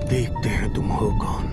देखते हैं तुम हो कौन।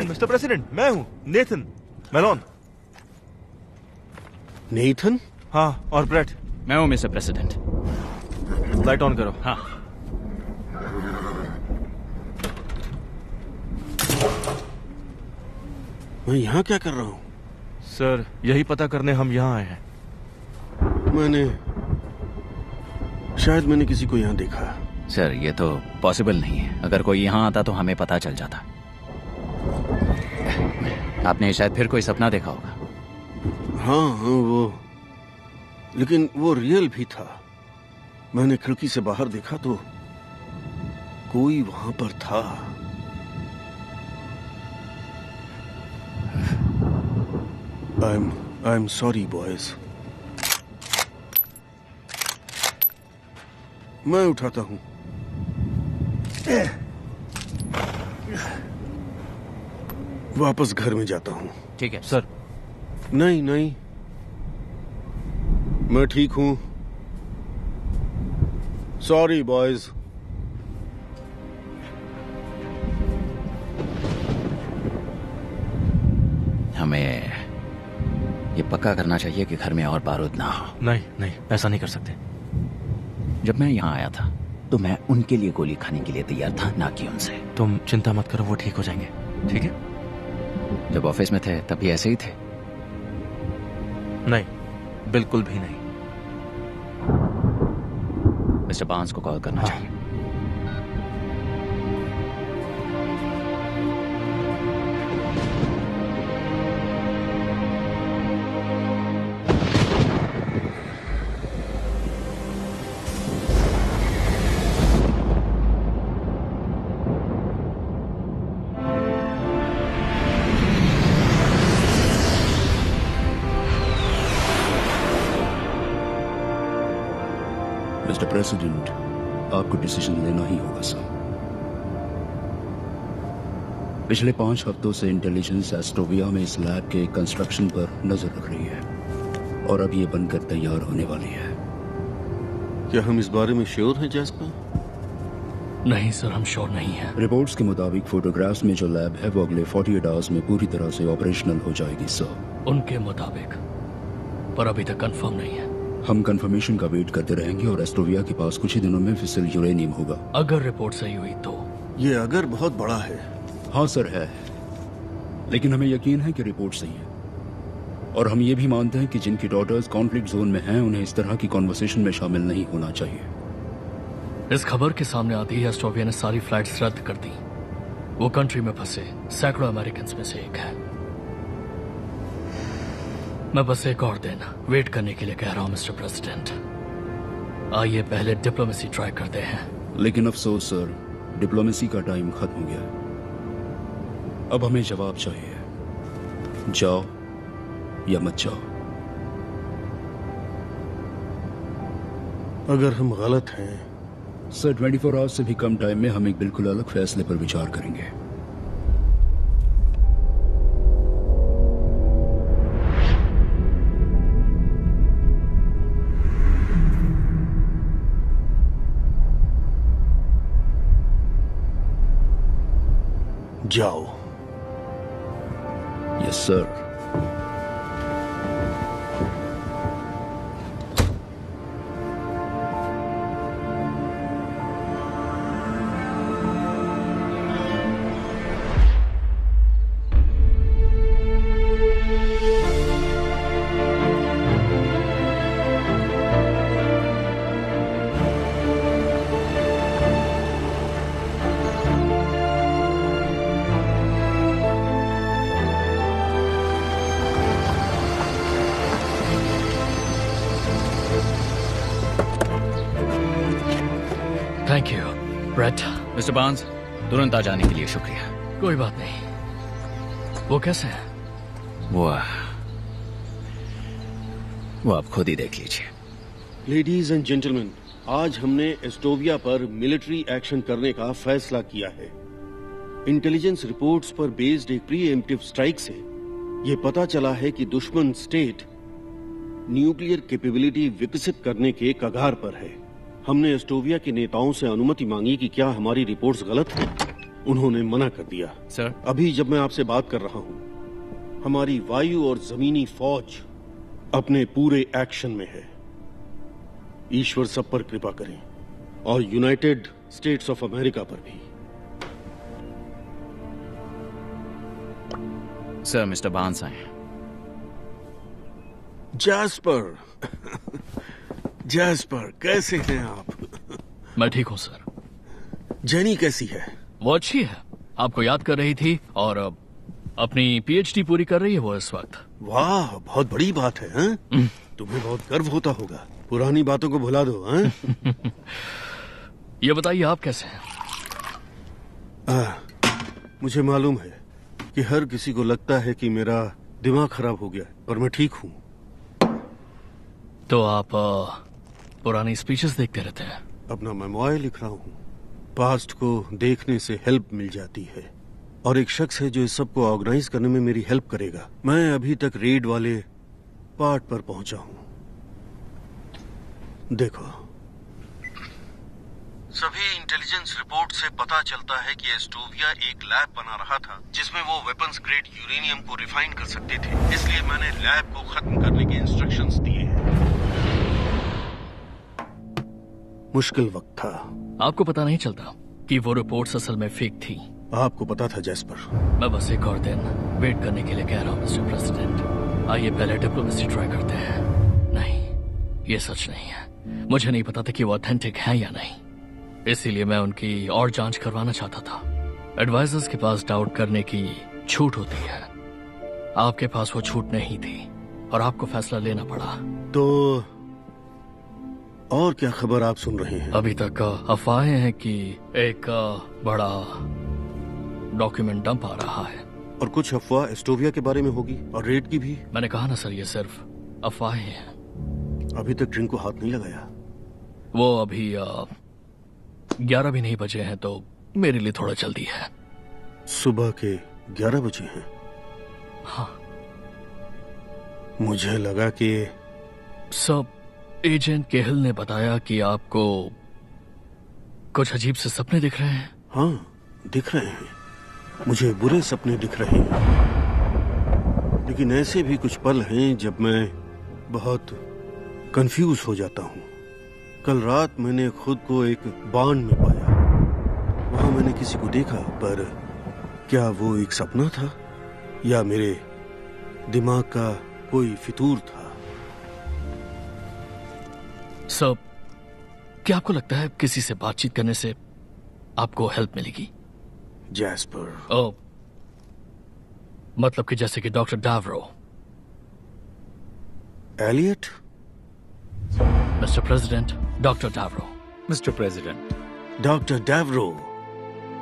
मिस्टर प्रेसिडेंट, मैं हूँ नेथन मेलोन। नेथन? हाँ, और ब्रेट। मैं हूँ मिस्टर प्रेसिडेंट। लाइट ऑन करो। हाँ। मैं यहाँ क्या कर रहा हूँ? सर, यही पता करने हम यहाँ आए हैं। शायद मैंने किसी को यहाँ देखा। सर, ये तो पॉसिबल नहीं है। अगर कोई यहाँ आता तो हमें पता चल जाता। आपने शायद फिर कोई सपना देखा होगा। हाँ, लेकिन वो रियल भी था। मैंने खिड़की से बाहर देखा तो कोई वहां पर था। I am sorry boys. मैं उठाता हूं। वापस घर में जाता हूं। ठीक है सर। नहीं, मैं ठीक हूं। Sorry boys. हमें ये पक्का करना चाहिए कि घर में और बारूद ना हो। नहीं, ऐसा नहीं कर सकते। जब मैं यहाँ आया था तो मैं उनके लिए गोली खाने के लिए तैयार था, ना कि उनसे। तुम चिंता मत करो, वो ठीक हो जाएंगे। ठीक है? जब ऑफिस में थे तब भी ऐसे ही थे? नहीं, बिल्कुल भी नहीं। मिस्टर बांस को कॉल करना चाहिए। मिस्टर प्रेसिडेंट, आपको डिसीजन लेना ही होगा सर। पिछले 5 हफ्तों से इंटेलिजेंस एस्ट्रोविया में इस लैब के कंस्ट्रक्शन पर नजर रख रही है और अब ये बनकर तैयार होने वाली है। क्या हम इस बारे में श्योर हैं जैस्पर? नहीं सर, हम श्योर नहीं हैं। रिपोर्ट्स के मुताबिक फोटोग्राफ्स में जो लैब है वो अगले 48 आवर्स में पूरी तरह से ऑपरेशनल हो जाएगी सर। उनके मुताबिक, पर अभी तक कंफर्म नहीं है। हम कंफर्मेशन का वेट करते रहेंगे और एस्ट्रोविया के पास कुछ ही दिनों में फिसल यूरेनियम होगा। अगर रिपोर्ट सही हुई तो? ये अगर बहुत बड़ा है। हाँ सर, है, लेकिन हमें यकीन है कि रिपोर्ट सही है। और हम ये भी मानते हैं कि जिनकी डॉटर्स कॉन्फ्लिक्ट जोन में हैं उन्हें इस तरह की कॉन्वर्सेशन में शामिल नहीं होना चाहिए। इस खबर के सामने आती ही एस्ट्रोविया ने सारी फ्लाइट्स रद्द कर दी। वो कंट्री में फंसे सैकड़ों अमेरिकन में से एक है। मैं बस एक और दिन वेट करने के लिए कह रहा हूं मिस्टर प्रेसिडेंट। आइए पहले डिप्लोमेसी ट्राई करते हैं। लेकिन अफसोस सर, डिप्लोमेसी का टाइम खत्म हो गया है। अब हमें जवाब चाहिए, जाओ या मत जाओ। अगर हम गलत हैं सर 24 आवर्स से भी कम टाइम में हम एक बिल्कुल अलग फैसले पर विचार करेंगे। जाओ। Yes sir. Thank you Brett. Mister Barnes, तुरंत आ जाने के लिए शुक्रिया। कोई बात नहीं। वो कैसे है? वो आप खुद ही देख लीजिए। लेडीज एंड जेंटलमैन, आज हमने एस्टोविया पर मिलिट्री एक्शन करने का फैसला किया है। इंटेलिजेंस रिपोर्ट्स पर बेस्ड एक प्रीएम्प्टिव स्ट्राइक से ये पता चला है कि दुश्मन स्टेट न्यूक्लियर कैपेबिलिटी विकसित करने के कगार पर है। हमने एस्टोविया के नेताओं से अनुमति मांगी कि क्या हमारी रिपोर्ट्स गलत हैं। उन्होंने मना कर दिया। सर, अभी जब मैं आपसे बात कर रहा हूं, हमारी वायु और जमीनी फौज अपने पूरे एक्शन में है। ईश्वर सब पर कृपा करें, और यूनाइटेड स्टेट्स ऑफ अमेरिका पर भी। सर, मिस्टर बार्न्स आए। जैस्पर जैस्पर, कैसे हैं आप? मैं ठीक हूँ सर। जेनी कैसी है? वो अच्छी है, आपको याद कर रही थी और अपनी पीएचडी पूरी कर रही है वो इस वक्त। वाह, बहुत बड़ी बात है। हैं? तुम्हें बहुत गर्व होता होगा। पुरानी बातों को भुला दो। हैं? ये बताइए आप कैसे हैं? मुझे मालूम है कि हर किसी को लगता है कि मेरा दिमाग खराब हो गया, पर मैं ठीक हूँ। तो आप पुरानी स्पीचेस देखते रहते हैं? अपना मेमोयर लिख रहा हूँ। पास्ट को देखने से हेल्प मिल जाती है, और एक शख्स है जो इस सब को ऑर्गेनाइज करने में मेरी हेल्प करेगा। मैं अभी तक रेड वाले पार्ट पर पहुंचा हूँ। देखो, सभी इंटेलिजेंस रिपोर्ट से पता चलता है कि एस्टोविया एक लैब बना रहा था जिसमें वो वेपन्स ग्रेड यूरेनियम को रिफाइन कर सकते थे। इसलिए मैंने लैब को खत्म करने के इंस्ट्रक्शंस दिए हैं। मुश्किल वक्त था। आपको पता नहीं चलता कि वो रिपोर्ट्स असल में फेक थी? आपको पता था जैस्पर। मैं बस एक और दिन वेट करने के लिए कह रहा हूँ मिस्टर प्रेसिडेंट। आइए पहले डिप्लोमेसी ट्राई करते हैं। नहीं, ये सच नहीं है। मुझे नहीं पता था कि वो ऑथेंटिक है या नहीं, इसीलिए मैं उनकी और जांच करवाना चाहता था। एडवाइजर्स के पास डाउट करने की छूट होती है, आपके पास वो छूट नहीं थी और आपको फैसला लेना पड़ा। तो और क्या खबर आप सुन रहे हैं? अभी तक अफवाहें हैं कि एक बड़ा डॉक्यूमेंट डंप आ रहा है। और कुछ अफवाह एस्टोविया के बारे में होगी, और रेड की भी। मैंने कहा ना सर, ये सिर्फ अफवाहें हैं। अभी तक ड्रिंक को हाथ नहीं लगाया। वो अभी 11 भी नहीं बजे हैं, तो मेरे लिए थोड़ा जल्दी है। सुबह के 11 बजे हैं? हाँ। मुझे लगा कि सब एजेंट केहल ने बताया कि आपको कुछ अजीब से सपने दिख रहे हैं। हाँ, दिख रहे हैं। मुझे बुरे सपने दिख रहे हैं, लेकिन ऐसे भी कुछ पल हैं जब मैं बहुत कंफ्यूज हो जाता हूँ। कल रात मैंने खुद को एक बांध में पाया। वहां मैंने किसी को देखा, पर क्या वो एक सपना था या मेरे दिमाग का कोई फितूर था? सब, क्या आपको लगता है किसी से बातचीत करने से आपको हेल्प मिलेगी? जैस्पर। ओ, मतलब कि जैसे कि डॉक्टर डावरो। एलियट? मिस्टर प्रेसिडेंट, डॉक्टर डावरो। Mister president. डॉक्टर डावरो,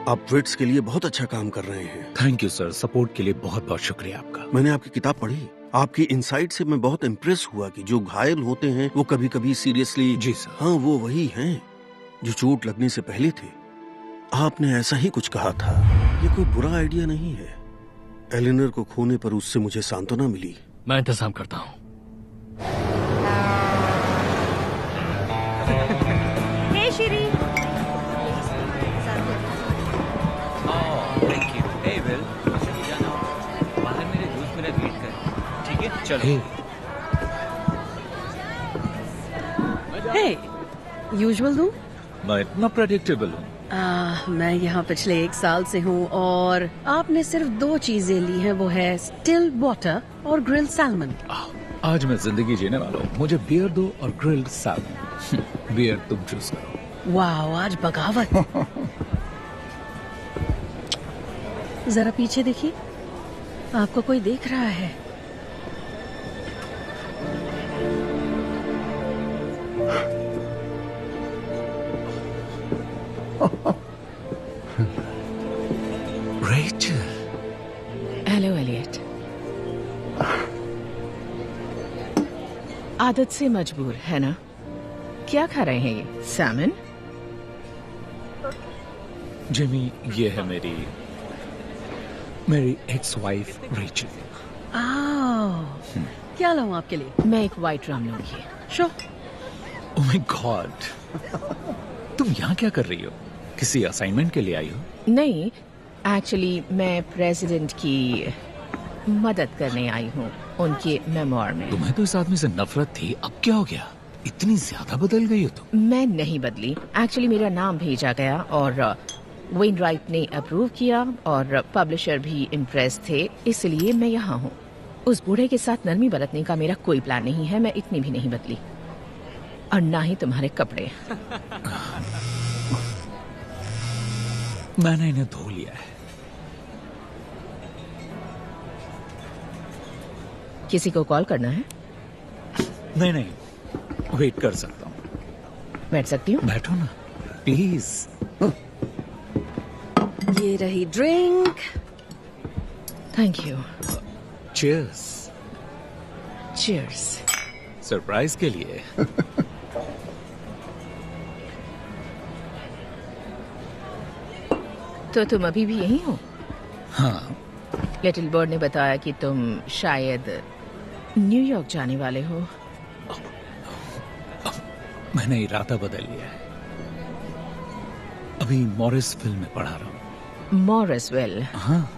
आप विट्स के लिए बहुत अच्छा काम कर रहे हैं। थैंक यू सर, सपोर्ट के लिए बहुत बहुत शुक्रिया आपका। मैंने आपकी किताब पढ़ी, आपकी इनसाइट से मैं बहुत इम्प्रेस हुआ कि जो घायल होते हैं वो कभी कभी सीरियसली। जी सर। हाँ, वो वही हैं जो चोट लगने से पहले थे। आपने ऐसा ही कुछ कहा था। ये कोई बुरा आइडिया नहीं है। एलिनर को खोने पर उससे मुझे सांत्वना मिली। मैं इंतजाम करता हूँ। Hey Shri, thank you. Hey Will, मुझे जाना होगा। बाहर मेरे 2 मिनट वेट कर, ठीक है? चलो। हे, यूजुअल दूं? मैं इतना प्रेडिक्टेबल हूँ। मैं यहाँ पिछले 1 साल से हूँ और आपने सिर्फ 2 चीजें ली हैं, वो है स्टिल वाटर और ग्रिल सैल्मन। आज मैं जिंदगी जीने वाला हूँ। मुझे बियर दो और ग्रिल्ड सैल्मन। बियर तुम चूज करो। वाह, आज बगावत। जरा पीछे देखिए, आपको कोई देख रहा है। रेचल। Hello Elliot. आदत से मजबूर है ना? क्या खा रहे हैं ये? सैमन? जिमी, ये है मेरी एक्स वाइफ रेचल। क्या लाऊं आपके लिए? मैं एक वाइट राम लूंगी। शो। ओह माय गॉड, तुम यहाँ क्या कर रही हो? किसी असाइनमेंट के लिए आई हो? नहीं, एक्चुअली मैं प्रेसिडेंट की मदद करने आई हूँ उनके मेमोर में। तुम्हें तो इस आदमी से नफरत थी, अब क्या हो गया? इतनी ज्यादा बदल गई हो तुम। मैं नहीं बदली। एक्चुअली मेरा नाम भेजा गया और वेनराइट ने अप्रूव किया और पब्लिशर भी इम्प्रेस थे, इसलिए मैं यहाँ हूँ। उस बूढ़े के साथ नरमी बरतने का मेरा कोई प्लान नहीं है। मैं इतनी भी नहीं बदली, और ना ही तुम्हारे कपड़े। मैंने इन्हें धो लिया है। किसी को कॉल करना है? नहीं, वेट कर सकता हूँ। बैठ सकती हूँ? बैठो ना प्लीज। ये रही drink. Thank you. Cheers. Cheers. Surprise के लिए। तो तुम अभी भी यहीं हो? हाँ। लिटिल बर्ड ने बताया कि तुम शायद न्यूयॉर्क जाने वाले हो। मैंने इरादा बदल लिया है। अभी मॉरिसविल में पढ़ा रहा हूँ। मॉरिसविल? हाँ।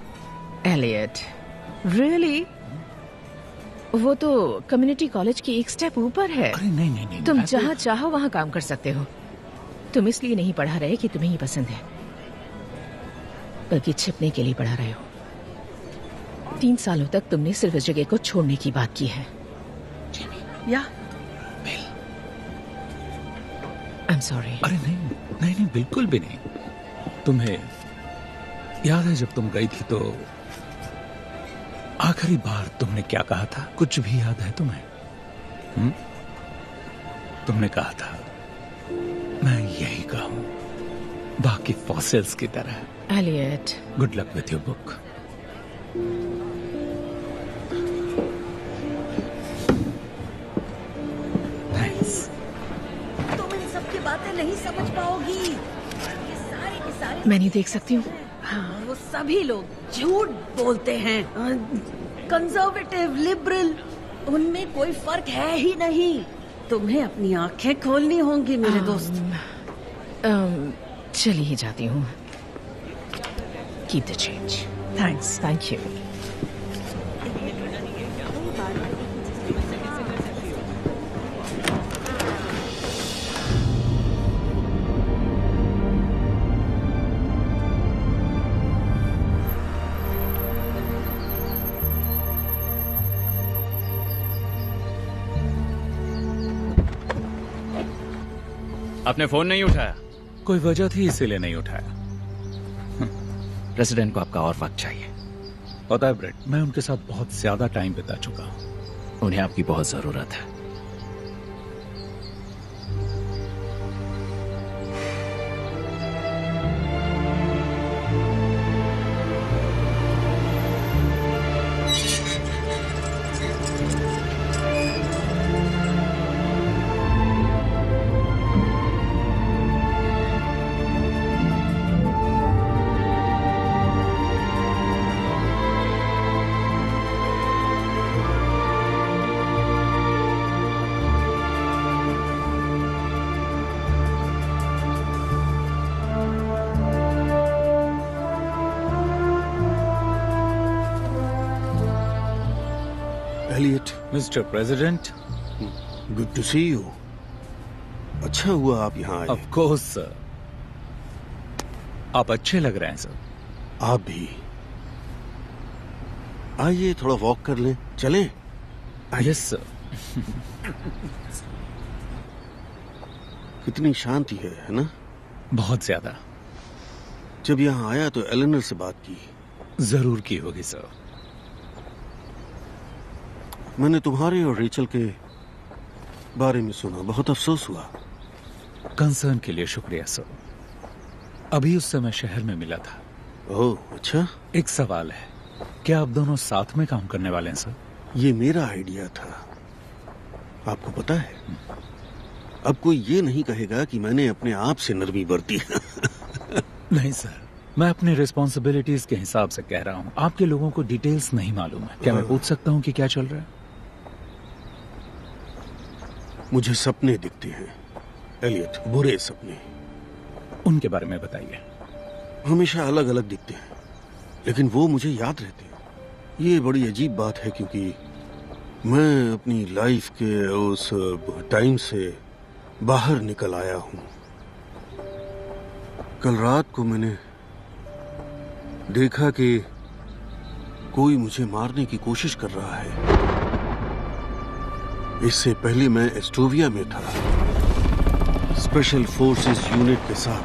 Elliot, really? वो तो कम्युनिटी कॉलेज की एक स्टेप ऊपर है। अरे नहीं, तुम जहाँ चाहो वहाँ काम कर सकते हो। तुम इसलिए नहीं पढ़ा रहे कि तुम्हें ही पसंद है, बल्कि छिपने के लिए पढ़ा रहे हो। 3 सालों तक तुमने सिर्फ इस जगह को छोड़ने की बात की है। या आई एम सॉरी। अरे नहीं, बिल्कुल भी नहीं। तुम्हें याद है जब तुम गई थी तो आखिरी बार तुमने क्या कहा था? कुछ भी याद है तुम्हें? तुमने कहा था मैं यही कहूं, बाकी फॉसिल्स की तरह। Elliot, good luck with your book. Thanks. तुम इन सब की बातें नहीं समझ पाओगी। ये सारे के सारे मैं नहीं देख सकती हूँ। हाँ, वो सभी लोग झूठ बोलते हैं। कंजर्वेटिव, लिबरल, उनमें कोई फर्क है ही नहीं। तुम्हें अपनी आंखें खोलनी होंगी मेरे दोस्त। चली ही जाती हूँ। Keep the change. Thanks. Thank you. आपने फोन नहीं उठाया? कोई वजह थी इसीलिए नहीं उठाया। प्रेसिडेंट को आपका और वक्त चाहिए। पता है ब्रेट, मैं उनके साथ बहुत ज्यादा टाइम बिता चुका हूं। उन्हें आपकी बहुत जरूरत है। Elliot, mister president, good to see you. अच्छा हुआ आप यहाँ आए। ऑफ कोर्स सर, आप अच्छे लग रहे हैं सर। आप भी। आइए थोड़ा वॉक कर लें, चलें? Yes sir. कितनी शांति है ना? बहुत ज्यादा। जब यहाँ आया तो एलेनर से बात की। जरूर की होगी सर। मैंने तुम्हारे और रेचल के बारे में सुना, बहुत अफसोस हुआ। कंसर्न के लिए शुक्रिया सर। अभी उस समय शहर में मिला था। ओह अच्छा। एक सवाल है, क्या आप दोनों साथ में काम करने वाले हैं सर? ये मेरा आइडिया था, आपको पता है। अब कोई ये नहीं कहेगा कि मैंने अपने आप से नरमी बरती। नहीं सर, मैं अपनी रिस्पॉन्सिबिलिटीज के हिसाब से कह रहा हूँ। आपके लोगों को डिटेल्स नहीं मालूम है। क्या मैं पूछ सकता हूँ कि क्या चल रहा है? मुझे सपने दिखते हैं एलियट, बुरे सपने। उनके बारे में बताइए। हमेशा अलग अलग दिखते हैं, लेकिन वो मुझे याद रहते हैं। ये बड़ी अजीब बात है, क्योंकि मैं अपनी लाइफ के उस टाइम से बाहर निकल आया हूं। कल रात को मैंने देखा कि कोई मुझे मारने की कोशिश कर रहा है। इससे पहले मैं एस्टोविया में था, स्पेशल फोर्सेस यूनिट के साथ,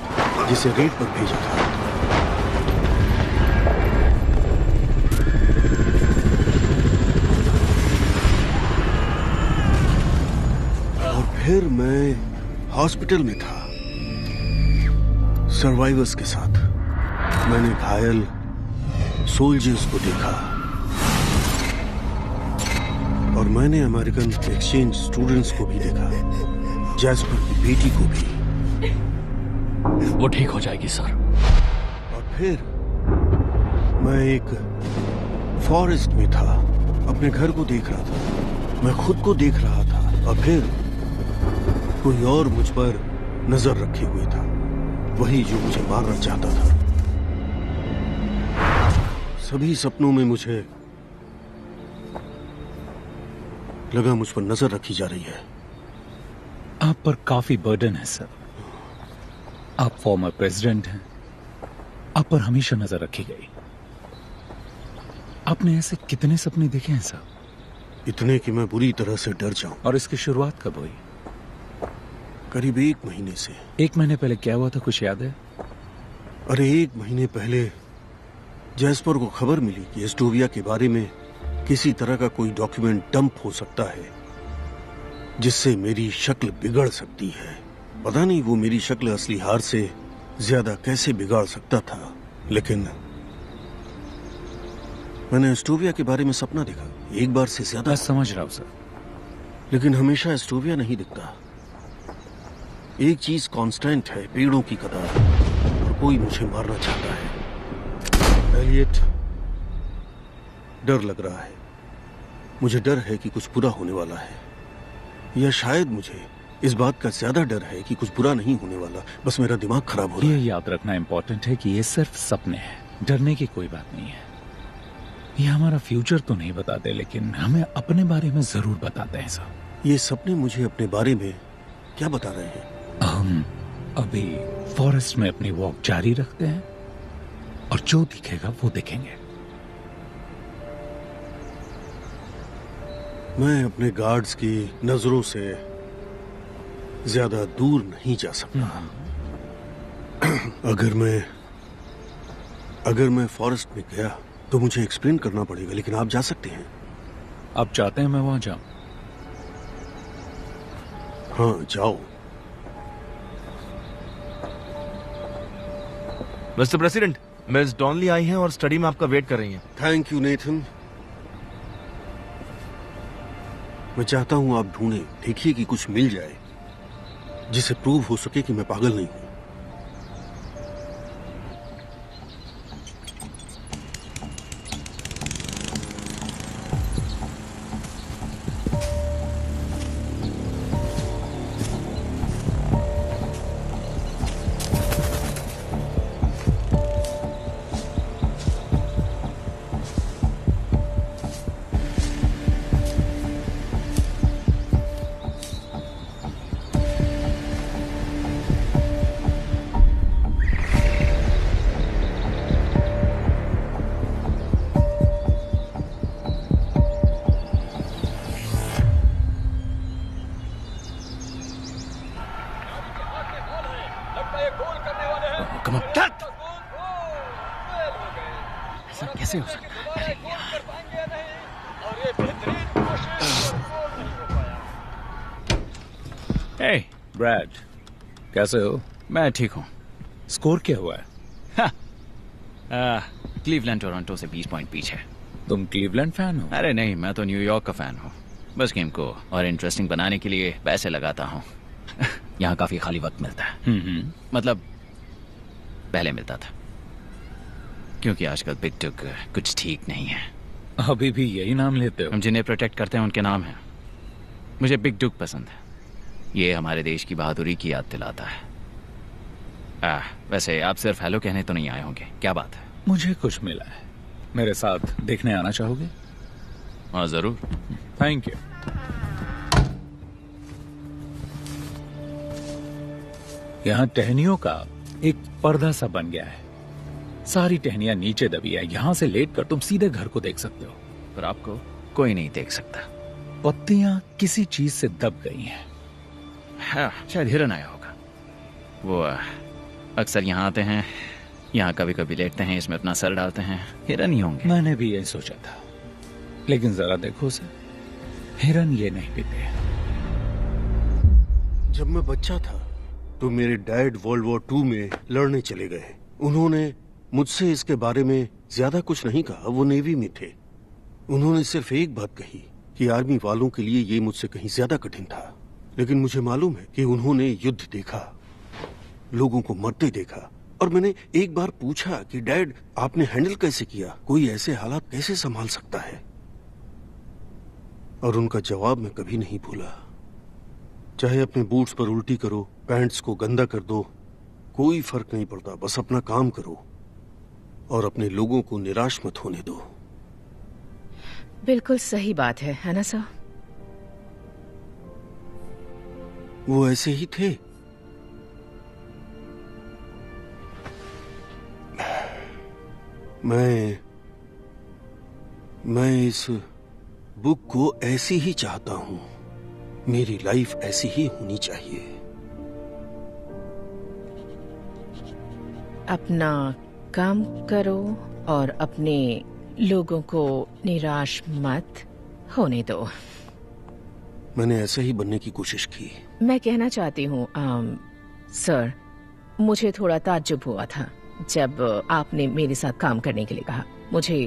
जिसे रेड पर भेजा था। और फिर मैं हॉस्पिटल में था सर्वाइवर्स के साथ। मैंने घायल सोल्जर्स को देखा और मैंने अमेरिकन एक्सचेंज स्टूडेंट्स को भी देखा, जैस्पर की बेटी को भी। वो ठीक हो जाएगी सर। और फिर मैं एक फॉरेस्ट में था, अपने घर को देख रहा था, मैं खुद को देख रहा था। और फिर कोई और मुझ पर नजर रखे हुए था, वही जो मुझे मारना चाहता था। सभी सपनों में मुझे लगा मुझ पर नजर रखी जा रही है। आप पर काफी बर्डन है सर। आप फॉर्मर प्रेसिडेंट हैं, आप पर हमेशा नजर रखी गई। आपने ऐसे कितने सपने देखे हैं सर? इतने कि मैं बुरी तरह से डर जाऊं। और इसकी शुरुआत कब हुई? करीब 1 महीने से। 1 महीने पहले क्या हुआ था, कुछ याद है? अरे 1 महीने पहले जैस्पर को खबर मिली कि एस्टोविया के बारे में किसी तरह का कोई डॉक्यूमेंट डंप हो सकता है, जिससे मेरी शक्ल बिगड़ सकती है। पता नहीं वो मेरी शक्ल असली हार से ज्यादा कैसे बिगाड़ सकता था, लेकिन मैंने एस्टोविया के बारे में सपना देखा, एक बार से ज्यादा। मैं समझ रहा हूं सर, लेकिन हमेशा एस्टोविया नहीं दिखता। एक चीज कांस्टेंट है, पेड़ों की कतार, और कोई मुझे मारना चाहता है। एलियट, डर लग रहा है। मुझे डर है कि कुछ बुरा होने वाला है, या शायद मुझे इस बात का ज्यादा डर है कि कुछ बुरा नहीं होने वाला, बस मेरा दिमाग खराब हो रहा है। ये याद रखना इंपॉर्टेंट है कि ये सिर्फ सपने हैं, डरने की कोई बात नहीं है। ये हमारा फ्यूचर तो नहीं बताते, लेकिन हमें अपने बारे में जरूर बताते हैं सर। ये सपने मुझे अपने बारे में क्या बता रहे हैं? हम अभी फॉरेस्ट में अपनी वॉक जारी रखते हैं और जो दिखेगा वो देखेंगे। मैं अपने गार्ड्स की नजरों से ज्यादा दूर नहीं जा सकता। अगर मैं फॉरेस्ट में गया तो मुझे एक्सप्लेन करना पड़ेगा, लेकिन आप जा सकते हैं। आप चाहते हैं मैं वहां जाऊं? हाँ, जाओ। मिस्टर प्रेसिडेंट, मिस डॉनली आई हैं और स्टडी में आपका वेट कर रही हैं। Thank you Nathan. मैं चाहता हूं आप ढूंढें, देखिए कि कुछ मिल जाए जिसे प्रूव हो सके कि मैं पागल नहीं हूं। कम ऑन, ऐसा कैसे हो सकता है? अरे यार। हे ब्रैड, कैसे हो? मैं ठीक हूँ। स्कोर क्या हुआ है? क्लीवलैंड टोरंटो से 20 पॉइंट पीछे। तुम क्लीवलैंड फैन हो? अरे नहीं, मैं तो न्यूयॉर्क का फैन हूँ। बस गेम को और इंटरेस्टिंग बनाने के लिए पैसे लगाता हूँ। यहाँ काफी खाली वक्त मिलता है। मतलब पहले मिलता था, क्योंकि आजकल बिग डुग कुछ ठीक नहीं है। अभी भी यही नाम लेते हो? हम जिन्हें प्रोटेक्ट करते हैं उनके नाम हैं। मुझे बिग डुग पसंद है। ये हमारे देश की बहादुरी की याद दिलाता है। वैसे आप सिर्फ हेलो कहने तो नहीं आए होंगे, क्या बात है? मुझे कुछ मिला है, मेरे साथ देखने आना चाहोगे? हाँ जरूर। Thank you. यहाँ टहनियों का एक पर्दा सा बन गया है। सारी टहनियां नीचे दबी है। यहाँ से लेटकर तुम सीधे घर को देख सकते हो, पर आपको कोई नहीं देख सकता। पत्तियां किसी चीज से दब गई हैं। हाँ, शायद हिरन आया होगा। वो अक्सर यहाँ आते हैं, यहाँ कभी कभी लेटते हैं, इसमें अपना सर डालते हैं। हिरन ही होंगे। मैंने भी यही सोचा था, लेकिन जरा देखो उसे, हिरन ये नहीं पीते। जब मैं बच्चा था तो मेरे डैड वर्ल्ड वॉर 2 में लड़ने चले गए। उन्होंने मुझसे इसके बारे में ज्यादा कुछ नहीं कहा, वो नेवी में थे। उन्होंने सिर्फ एक बात कही कि आर्मी वालों के लिए ये मुझसे कहीं ज्यादा कठिन था। लेकिन मुझे मालूम है कि उन्होंने युद्ध देखा, लोगों को मरते देखा। और मैंने एक बार पूछा कि डैड, आपने हैंडल कैसे किया? कोई ऐसे हालात कैसे संभाल सकता है? और उनका जवाब मैं कभी नहीं भूला। चाहे अपने बूट्स पर उल्टी करो, पैंट्स को गंदा कर दो, कोई फर्क नहीं पड़ता। बस अपना काम करो और अपने लोगों को निराश मत होने दो। बिल्कुल सही बात है ना सर? वो ऐसे ही थे। मैं इस बुक को ऐसी ही चाहता हूं। मेरी लाइफ ऐसी ही होनी चाहिए। अपना काम करो और अपने लोगों को निराश मत होने दो। मैंने ऐसे ही बनने की कोशिश की। मैं कहना चाहती हूँ सर, मुझे थोड़ा ताज्जुब हुआ था जब आपने मेरे साथ काम करने के लिए कहा। मुझे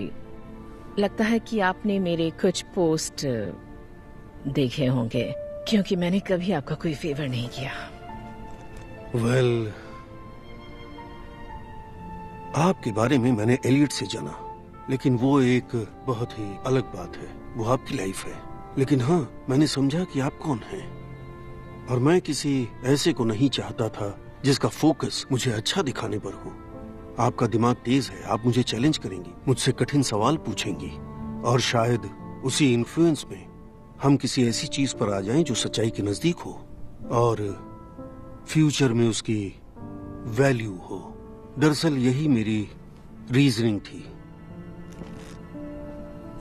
लगता है कि आपने मेरे कुछ पोस्ट देखे होंगे, क्योंकि मैंने कभी आपका कोई फेवर नहीं किया। वेल, आपके बारे में मैंने एलियट से जाना, लेकिन वो एक बहुत ही अलग बात है। वो आपकी लाइफ है। लेकिन हाँ, मैंने समझा कि आप कौन हैं, और मैं किसी ऐसे को नहीं चाहता था जिसका फोकस मुझे अच्छा दिखाने पर हो। आपका दिमाग तेज है, आप मुझे चैलेंज करेंगी, मुझसे कठिन सवाल पूछेंगी, और शायद उसी इन्फ्लुएंस में हम किसी ऐसी चीज पर आ जाएं जो सच्चाई के नजदीक हो और फ्यूचर में उसकी वैल्यू हो। दरअसल यही मेरी रीजनिंग थी।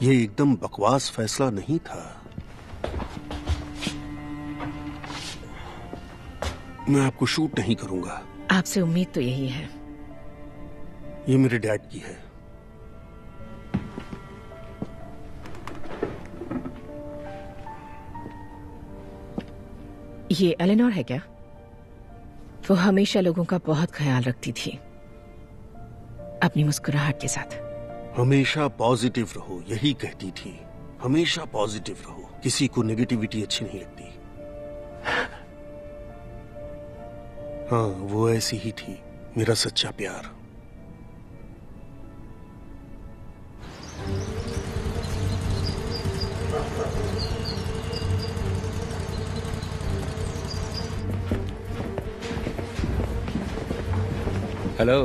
ये एकदम बकवास फैसला नहीं था। मैं आपको शूट नहीं करूंगा। आपसे उम्मीद तो यही है। ये मेरे डैड की है। ये एलेनोर है क्या? वो हमेशा लोगों का बहुत ख्याल रखती थी, अपनी मुस्कुराहट के साथ। हमेशा पॉजिटिव रहो, यही कहती थी। हमेशा पॉजिटिव रहो, किसी को नेगेटिविटी अच्छी नहीं लगती। हाँ, वो ऐसी ही थी, मेरा सच्चा प्यार। हेलो।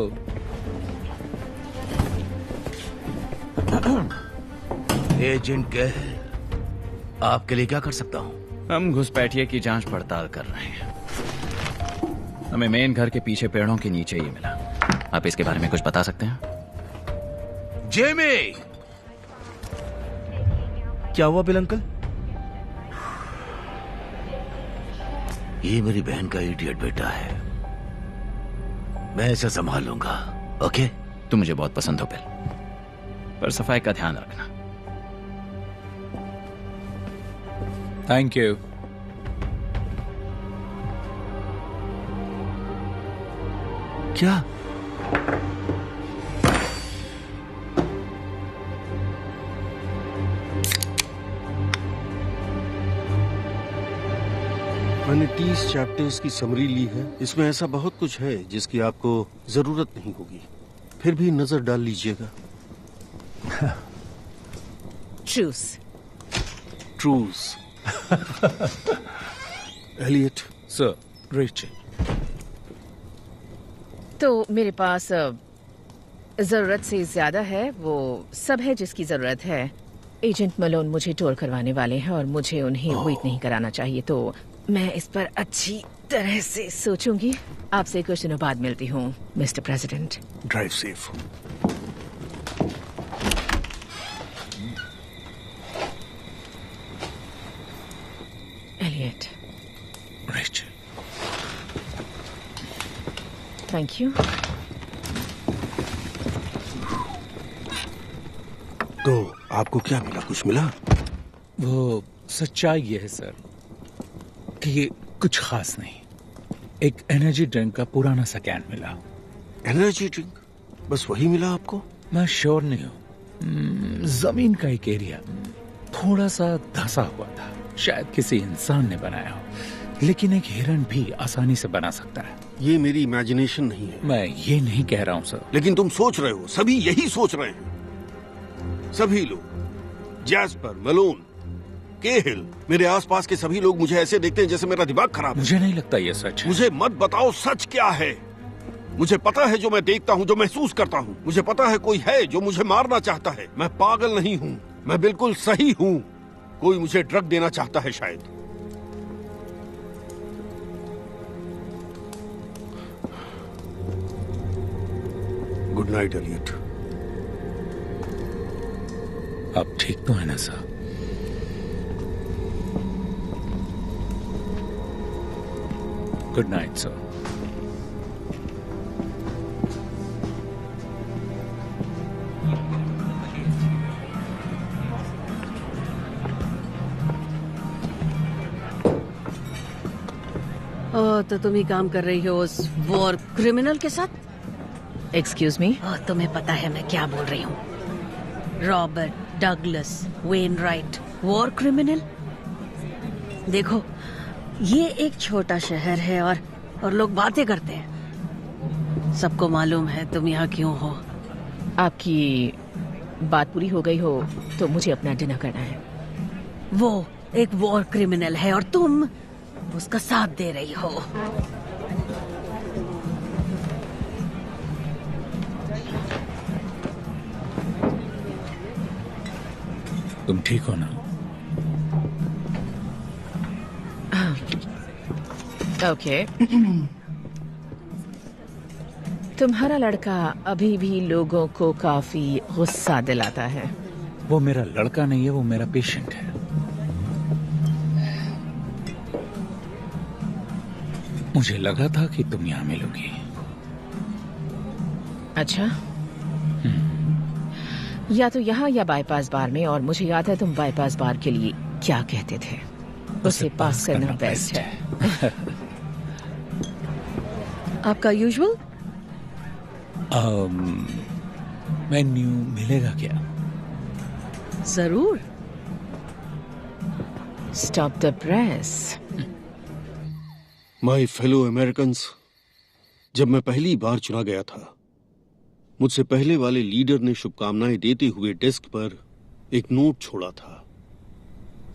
एजेंट गैल, आपके लिए क्या कर सकता हूँ? हम घुसपैठिए की जांच पड़ताल कर रहे हैं। हमें मेन घर के पीछे पेड़ों के नीचे ही मिला। आप इसके बारे में कुछ बता सकते हैं? जेमी! क्या हुआ बिल अंकल? ये मेरी बहन का इडियट बेटा है। मैं इसे संभाल लूंगा। ओके? तुम मुझे बहुत पसंद हो बिल, पर सफाई का ध्यान रखना। Thank you. क्या? मैंने 30 चैप्टर्स की समरी ली है। इसमें ऐसा बहुत कुछ है जिसकी आपको जरूरत नहीं होगी, फिर भी नजर डाल लीजिएगा। Truce. Truce. Elliot. Sir, Rachel. तो मेरे पास जरूरत से ज्यादा है, वो सब है जिसकी जरूरत है। एजेंट मलोन मुझे टोल करवाने वाले हैं और मुझे उन्हें वेट नहीं कराना चाहिए, तो मैं इस पर अच्छी तरह से सोचूंगी। आपसे कुछ दिनों बाद मिलती हूँ, mister president. Drive safe. Elliot. Rachel. Thank you. तो आपको क्या मिला? कुछ मिला? वो सच्चाई ये है सर कि ये कुछ खास नहीं। एक एनर्जी ड्रिंक का पुराना सा कैन मिला। Energy drink? बस वही मिला आपको? मैं श्योर नहीं हूँ। जमीन का एक एरिया थोड़ा सा धंसा हुआ था, शायद किसी इंसान ने बनाया हो, लेकिन एक हिरन भी आसानी से बना सकता है। ये मेरी इमेजिनेशन नहीं है। मैं ये नहीं कह रहा हूँ सर। लेकिन तुम सोच रहे हो, सभी यही सोच रहे हैं। सभी लोग, जैस्पर, मलोन, केहिल, मेरे आसपास के सभी लोग मुझे ऐसे देखते हैं जैसे मेरा दिमाग खराब है। मुझे नहीं लगता ये सच है। मुझे मत बताओ सच क्या है। मुझे पता है जो मैं देखता हूँ, जो महसूस करता हूँ। मुझे पता है कोई है जो मुझे मारना चाहता है। मैं पागल नहीं हूँ, मैं बिल्कुल सही हूँ। कोई मुझे ड्रग देना चाहता है शायद। Good night Elliot. आप ठीक तो है ना सर? Good night sir. तो तुम ही काम कर रही हो उस वॉर क्रिमिनल के साथ? Excuse me? तुम्हें पता है मैं क्या बोल रही हूँ? Robert Douglas Wainwright, war criminal. देखो, ये एक छोटा शहर है और लोग बातें करते हैं। सबको मालूम है तुम यहाँ क्यों हो। आपकी बात पूरी हो गई हो तो मुझे अपना डिनर करना है। वो एक वॉर क्रिमिनल है और तुम उसका साथ दे रही हो। तुम ठीक हो ना? ओके। तुम्हारा लड़का अभी भी लोगों को काफी गुस्सा दिलाता है। वो मेरा लड़का नहीं है, वो मेरा पेशेंट है। मुझे लगा था कि तुम यहां मिलोगी। अच्छा, या तो यहाँ या बाईपास बार में। और मुझे याद है तुम बाईपास बार के लिए क्या कहते थे, उसे पास करना बेस्ट है। आपका यूजुअल मेन्यू मिलेगा क्या? जरूर। Stop the press. My fellow Americans, जब मैं पहली बार चुना गया था, मुझसे पहले वाले लीडर ने शुभकामनाएं देते हुए डेस्क पर एक नोट छोड़ा था।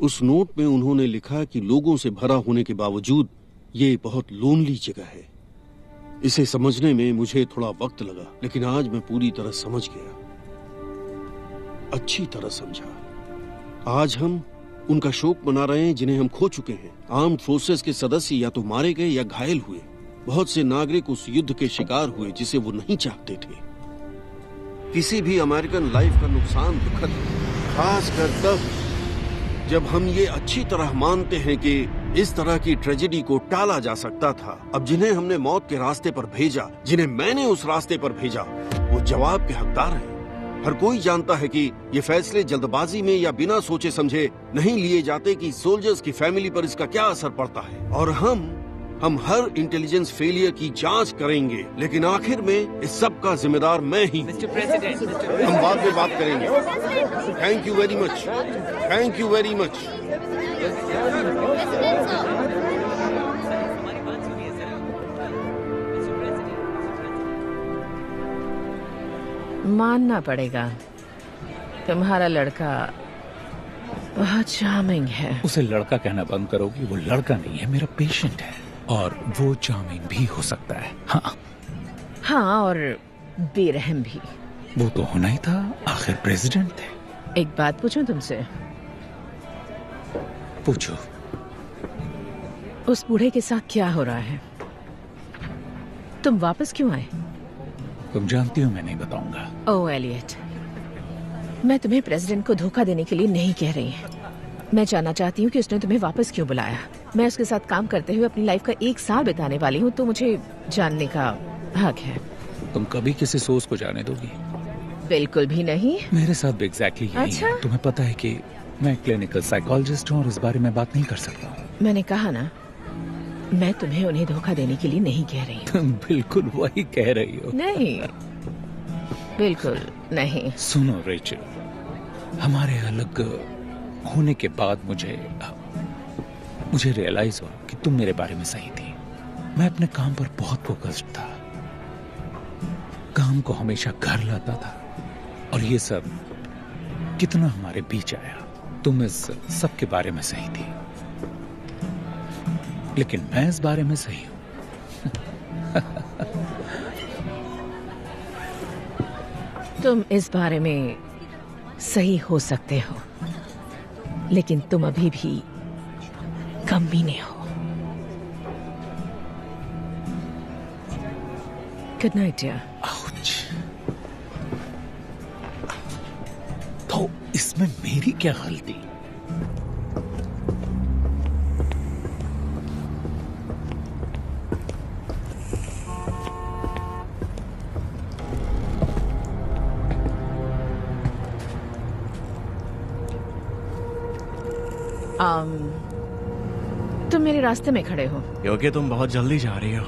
उस नोट में उन्होंने लिखा कि लोगों से भरा होने के बावजूद ये बहुत लोनली जगह है। इसे समझने में मुझे थोड़ा वक्त लगा, लेकिन आज मैं पूरी तरह समझ गया, अच्छी तरह समझा। आज हम उनका शोक मना रहे हैं जिन्हें हम खो चुके हैं। आर्म्ड फोर्सेस के सदस्य या तो मारे गए या घायल हुए। बहुत से नागरिक उस युद्ध के शिकार हुए जिसे वो नहीं चाहते थे। किसी भी अमेरिकन लाइफ का नुकसान दुखद है, खासकर तब जब हम ये अच्छी तरह मानते हैं कि इस तरह की ट्रेजेडी को टाला जा सकता था। अब जिन्हें हमने मौत के रास्ते पर भेजा, जिन्हें मैंने उस रास्ते पर भेजा, वो जवाब के हकदार हैं। हर कोई जानता है कि ये फैसले जल्दबाजी में या बिना सोचे समझे नहीं लिए जाते कि सोल्जर्स की फैमिली पर इसका क्या असर पड़ता है। और हम हर इंटेलिजेंस फेलियर की जांच करेंगे, लेकिन आखिर में इस सब का जिम्मेदार मैं ही हूँ। हम बाद में बात करेंगे। Thank you very much, thank you very much. मानना पड़ेगा, तुम्हारा लड़का बहुत चार्मिंग है। उसे लड़का कहना बंद करोगी? वो लड़का नहीं है, मेरा पेशेंट है, और वो चार्मिंग भी हो सकता है। हाँ, और बेरहम भी। वो तो होना ही था, आखिर प्रेसिडेंट थे। एक बात पूछूं तुमसे? पूछो। उस बूढ़े के साथ क्या हो रहा है? तुम वापस क्यों आए? तुम जानती हो मैं नहीं बताऊंगा। ओह एलियट, मैं तुम्हें प्रेसिडेंट को धोखा देने के लिए नहीं कह रही। मैं जानना चाहती हूँ कि उसने तुम्हें वापस क्यों बुलाया। मैं उसके साथ काम करते हुए अपनी लाइफ का 1 साल बिताने वाली हूँ, तो मुझे जानने का हक है। तुम कभी किसी सोच को जाने दोगी? बिल्कुल भी नहीं। मेरे साथ भी एग्जैक्टली यही अच्छा? है। तुम्हें पता है कि मैं क्लिनिकल साइकोलॉजिस्ट हूँ और इस बारे में बात नहीं कर सकता हूँ। मैंने कहा ना, मैं तुम्हें उन्हें धोखा देने के लिए नहीं कह रही हूँ। तुम बिल्कुल वही कह रही हो। नहीं, बिल्कुल नहीं। सुनो रेचल, हमारे अलग होने के बाद मुझे रियलाइज हुआ कि तुम मेरे बारे में सही थी। मैं अपने काम पर बहुत फोकस्ड था, काम को हमेशा घर लाता था, और ये सब कितना हमारे बीच आया। तुम इस सब के बारे में सही थी, लेकिन मैं इस बारे में सही हूं। तुम इस बारे में सही हो सकते हो, लेकिन तुम अभी भी कमीने हो। Good night dear. आउच। तो इसमें मेरी क्या गलती? तुम मेरे रास्ते में खड़े हो क्योंकि तुम बहुत जल्दी जा रही हो।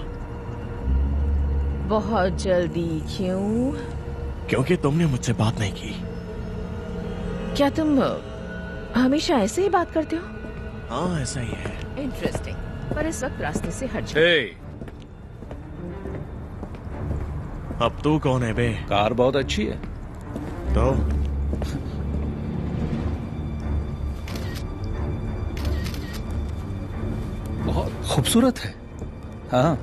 बहुत जल्दी क्यों? क्योंकि तुमने मुझसे बात नहीं की। क्या तुम हमेशा ऐसे ही बात करते हो? हाँ, ऐसा ही है। इंटरेस्टिंग, पर इस वक्त रास्ते से हट जाओ। hey. अब तू कौन है बे? कार बहुत अच्छी है। तो बहुत खूबसूरत है। हाँ,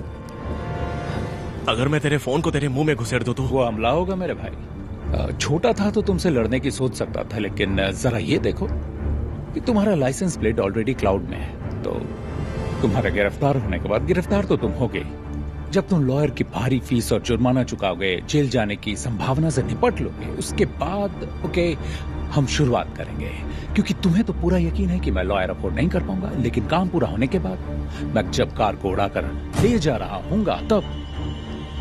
अगर मैं तेरे फोन को तेरे मुंह में घुसेड़ दूं तो? वो हमला होगा मेरे भाई। छोटा था तो तुमसे लड़ने की सोच सकता था, लेकिन जरा ये देखो कि तुम्हारा लाइसेंस प्लेट ऑलरेडी क्लाउड में है, तो तुम्हारा गिरफ्तार होने के बाद गिरफ्तार तो तुम होगे। जब तुम लॉयर की भारी फीस और जुर्माना चुकाओगे, जेल जाने की संभावना से निपट लोगे, उसके बाद ओके हम शुरुआत करेंगे, क्योंकि तुम्हें तो पूरा यकीन है कि मैं लॉयर अफोर्ड नहीं कर पाऊंगा। लेकिन काम पूरा होने के बाद मैं जब कार को उड़ाकर ले जा रहा हूँगा, तब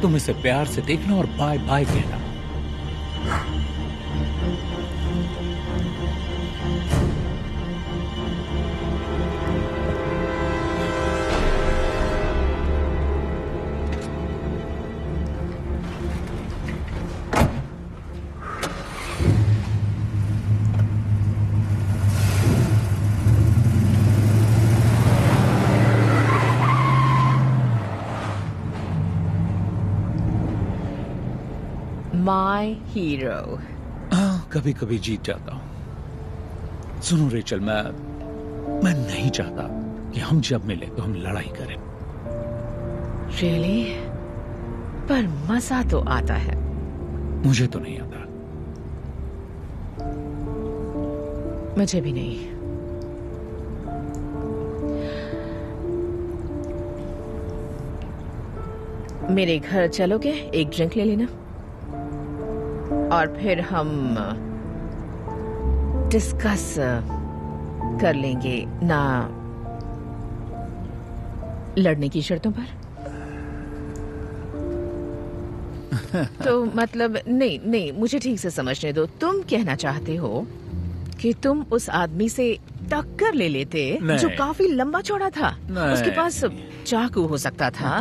तुम इसे प्यार से देखना और बाय बाय कहना। माई हीरो। कभी कभी जीत जाता हूं। सुनो रेचल, मैं नहीं चाहता कि हम जब मिले तो हम लड़ाई करें। रियली? पर मजा तो आता है। मुझे तो नहीं आता। मुझे भी नहीं। मेरे घर चलोगे? एक ड्रिंक ले लेना और फिर हम डिस्कस कर लेंगे ना लड़ने की शर्तों पर? तो मतलब नहीं, मुझे ठीक से समझने दो। तुम कहना चाहते हो कि तुम उस आदमी से टक्कर ले लेते जो काफी लंबा चौड़ा था? उसके पास चाकू हो सकता था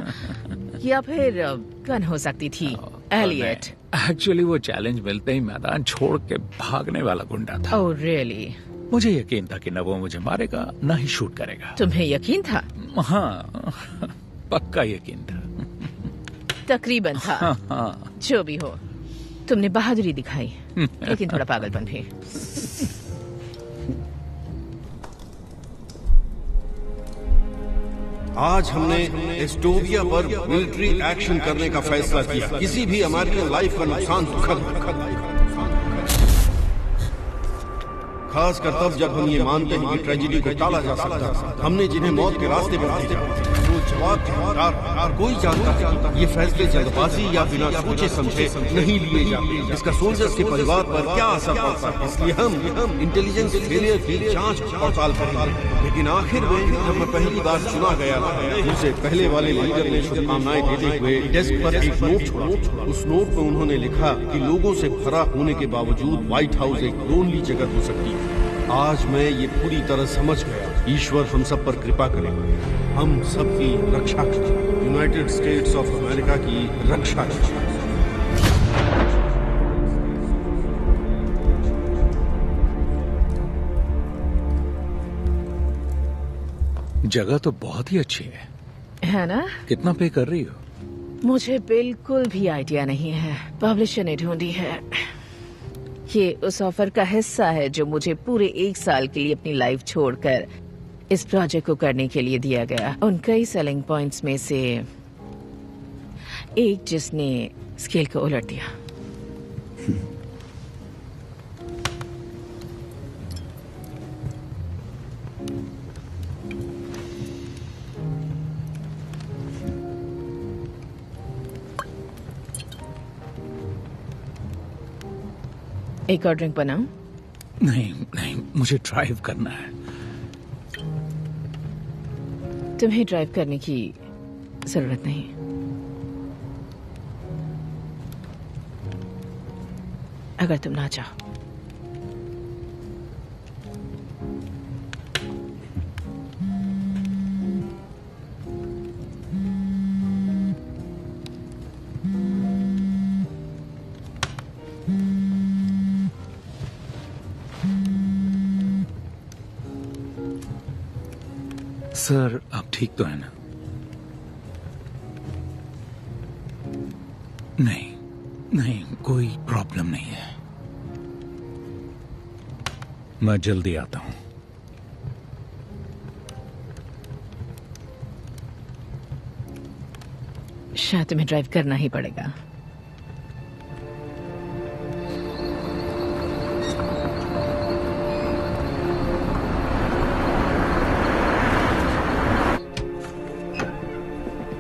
या फिर गन हो सकती थी। एलियट एक्चुअली वो चैलेंज मिलते ही मैदान छोड़ के भागने वाला गुंडा था। Oh really? मुझे यकीन था कि न वो मुझे मारेगा न ही शूट करेगा। तुम्हें यकीन था? हाँ, पक्का यकीन था। तकरीबन था। हाँ। जो भी हो, तुमने बहादुरी दिखाई, लेकिन थोड़ा पागलपन भी। आज हमने एस्टोविया पर मिलिट्री एक्शन करने का फैसला किया। किसी भी अमेरिकन लाइफ का नुकसान दुखद, खासकर तब जब हम ये मानते हैं कि ट्रेजेडी को टाला जा सकता है। हमने जिन्हें मौत के रास्ते पर भेजा, वो जवाब कोई जानता है ये फैसले जल्दबाजी या बिना सोचे समझे नहीं लिए जाते। इसका सोल्जर्स के परिवार पर क्या असर पड़ता है, इसलिए हम इंटेलिजेंस फेलियर की जांच पड़ताल करेंगे। लेकिन आखिर में जब मैं पहली बार चुना गया था, मुझसे पहले वाले लीडर ने शुभकामनाएं देते हुए डेस्क पर एक नोट छोड़ा। उस नोट में उन्होंने लिखा कि लोगों से भरा होने के बावजूद व्हाइट हाउस एक लोनली जगह हो सकती है। आज मैं ये पूरी तरह समझ गया। ईश्वर हम सब पर कृपा करे, हम सबकी रक्षा करे, यूनाइटेड स्टेट्स ऑफ अमेरिका की रक्षा करे। जगह तो बहुत ही अच्छी है ना? कितना पे कर रही हो? मुझे बिल्कुल भी आइडिया नहीं है। पब्लिशर ने ढूंढी है। ये उस ऑफर का हिस्सा है जो मुझे पूरे 1 साल के लिए अपनी लाइफ छोड़कर इस प्रोजेक्ट को करने के लिए दिया गया। उन कई सेलिंग पॉइंट्स में से एक जिसने स्केल को उलट दिया। एक और ड्रिंक बनाऊं? नहीं, मुझे ड्राइव करना है। तुम्हें ड्राइव करने की जरूरत नहीं। अगर तुम ना चाहो। सर, आप ठीक तो है ना? नहीं, कोई प्रॉब्लम नहीं है। मैं जल्दी आता हूं। शायद तुम्हें ड्राइव करना ही पड़ेगा।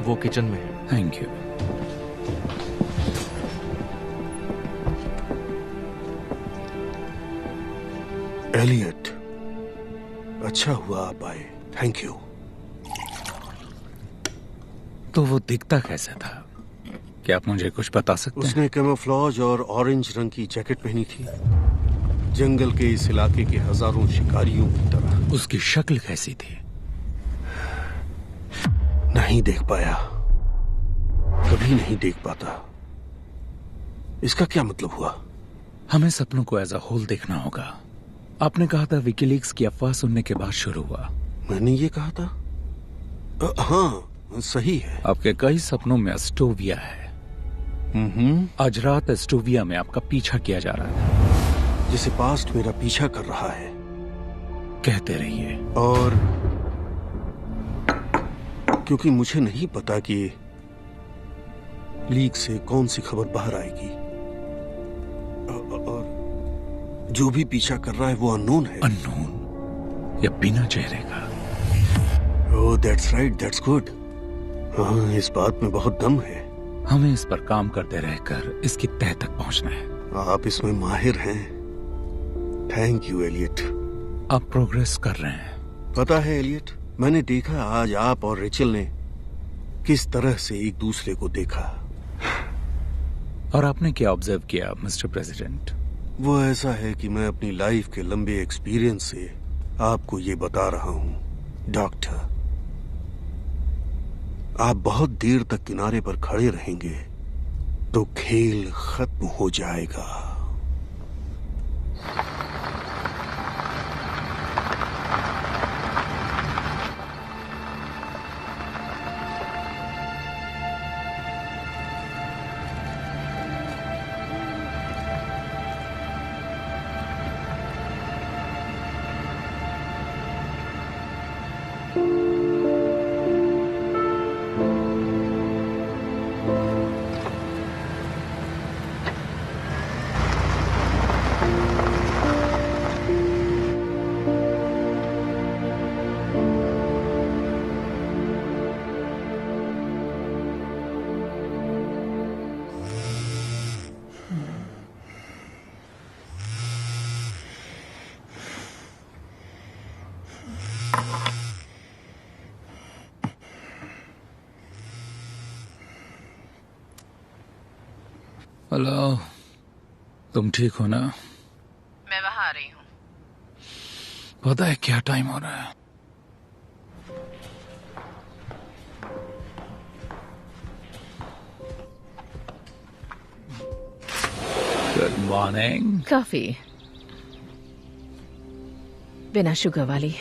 वो किचन में है। Thank you. एलियट, अच्छा हुआ आप आए। Thank you. तो वो दिखता कैसा था? क्या आप मुझे कुछ बता सकते हैं? उसने कैमोफ्लेज और ऑरेंज रंग की जैकेट पहनी थी, जंगल के इस इलाके के हजारों शिकारियों की तरह। उसकी शक्ल कैसी थी? नहीं देख पाया, कभी नहीं देख पाता। इसका क्या मतलब हुआ? हमें सपनों को एज अ होल देखना होगा। आपने कहा था विकीलीक्स की अफवाह सुनने के बाद शुरू हुआ। मैंने ये कहा था? हाँ, सही है। आपके कई सपनों में एस्टोविया है। आज रात एस्टोविया में आपका पीछा किया जा रहा है। जिसे पास्ट मेरा पीछा कर रहा है। कहते रहिए। और क्योंकि मुझे नहीं पता कि लीक से कौन सी खबर बाहर आएगी, और जो भी पीछा कर रहा है वो अननोन है। अननोन या बिना चेहरे का? ओह, दैट्स राइट, दैट्स गुड। हाँ, इस बात में बहुत दम है। हमें इस पर काम करते रहकर इसकी तह तक पहुंचना है। आप इसमें माहिर हैं। Thank you Elliot. आप प्रोग्रेस कर रहे हैं। पता है एलियट, मैंने देखा आज आप और रेचल ने किस तरह से एक दूसरे को देखा। और आपने क्या ऑब्जर्व किया मिस्टर प्रेसिडेंट? वो ऐसा है कि मैं अपनी लाइफ के लंबे एक्सपीरियंस से आपको ये बता रहा हूं डॉक्टर, आप बहुत देर तक किनारे पर खड़े रहेंगे तो खेल खत्म हो जाएगा। हेलो, तुम ठीक हो ना? मैं वहां आ रही हूँ। पता है क्या टाइम हो रहा है? Good morning. कॉफी बिना शुगर वाली।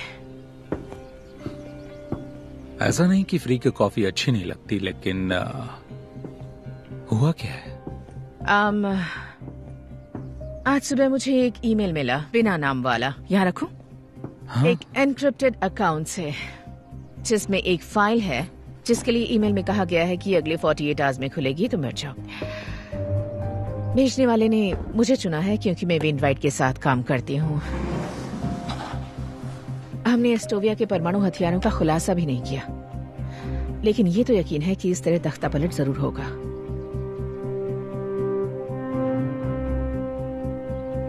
ऐसा नहीं कि फ्री की कॉफी अच्छी नहीं लगती, लेकिन हुआ क्या है? आज सुबह मुझे एक ईमेल मिला बिना नाम वाला। यहाँ रखूं? हाँ? एक एनक्रिप्टेड अकाउंट से, जिसमें एक फाइल है जिसके लिए ईमेल में कहा गया है कि अगले 48 आवर्स में खुलेगी, तो मर जाओ। भेजने वाले ने मुझे चुना है क्योंकि मैं वेनराइट के साथ काम करती हूँ। हमने एस्टोविया के परमाणु हथियारों का खुलासा भी नहीं किया, लेकिन ये तो यकीन है कि इस तरह तख्तापलट जरूर होगा।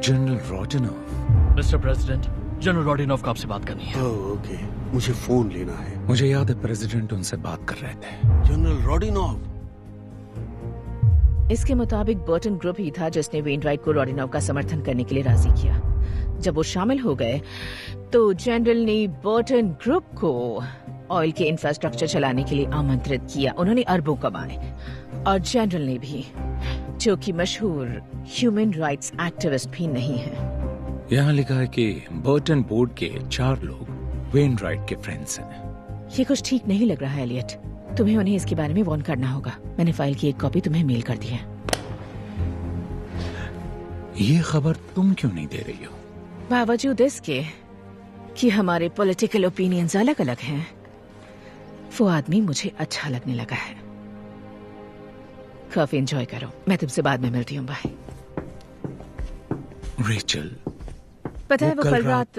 जनरल रोडिनोव। मिस्टर प्रेसिडेंट, जनरल रोडिनोव आपसे बात करनी है। ओके, मुझे फोन लेना है। मुझे याद है प्रेसिडेंट उनसे बात कर रहे थे। जनरल रोडिनोव। इसके मुताबिक बर्टन ग्रुप ही था जिसने वेनराइट को रोडिनोव का समर्थन करने के लिए राजी किया। जब वो शामिल हो गए तो जनरल ने बर्टन ग्रुप को ऑयल के इंफ्रास्ट्रक्चर चलाने के लिए आमंत्रित किया। उन्होंने अरबों कमाए, और जनरल ने भी, जो कि मशहूर ह्यूमन राइट्स एक्टिविस्ट भी नहीं है। यहाँ लिखा है कि बर्टन बोर्ड के 4 लोग वेनराइट के फ्रेंड्स हैं। ये कुछ ठीक नहीं लग रहा है एलियट। तुम्हें उन्हें इसके बारे में वार्न करना होगा। मैंने फाइल की एक कॉपी तुम्हें मेल कर दी है। ये खबर तुम क्यों नहीं दे रही हो? बावजूद इसके कि हमारे पॉलिटिकल ओपिनियंस अलग अलग हैं, वो आदमी मुझे अच्छा लगने लगा है। काफी एंजॉय करो। मैं तुमसे बाद में मिलती हूँ। बाय। रेचल, पता है वो कल रात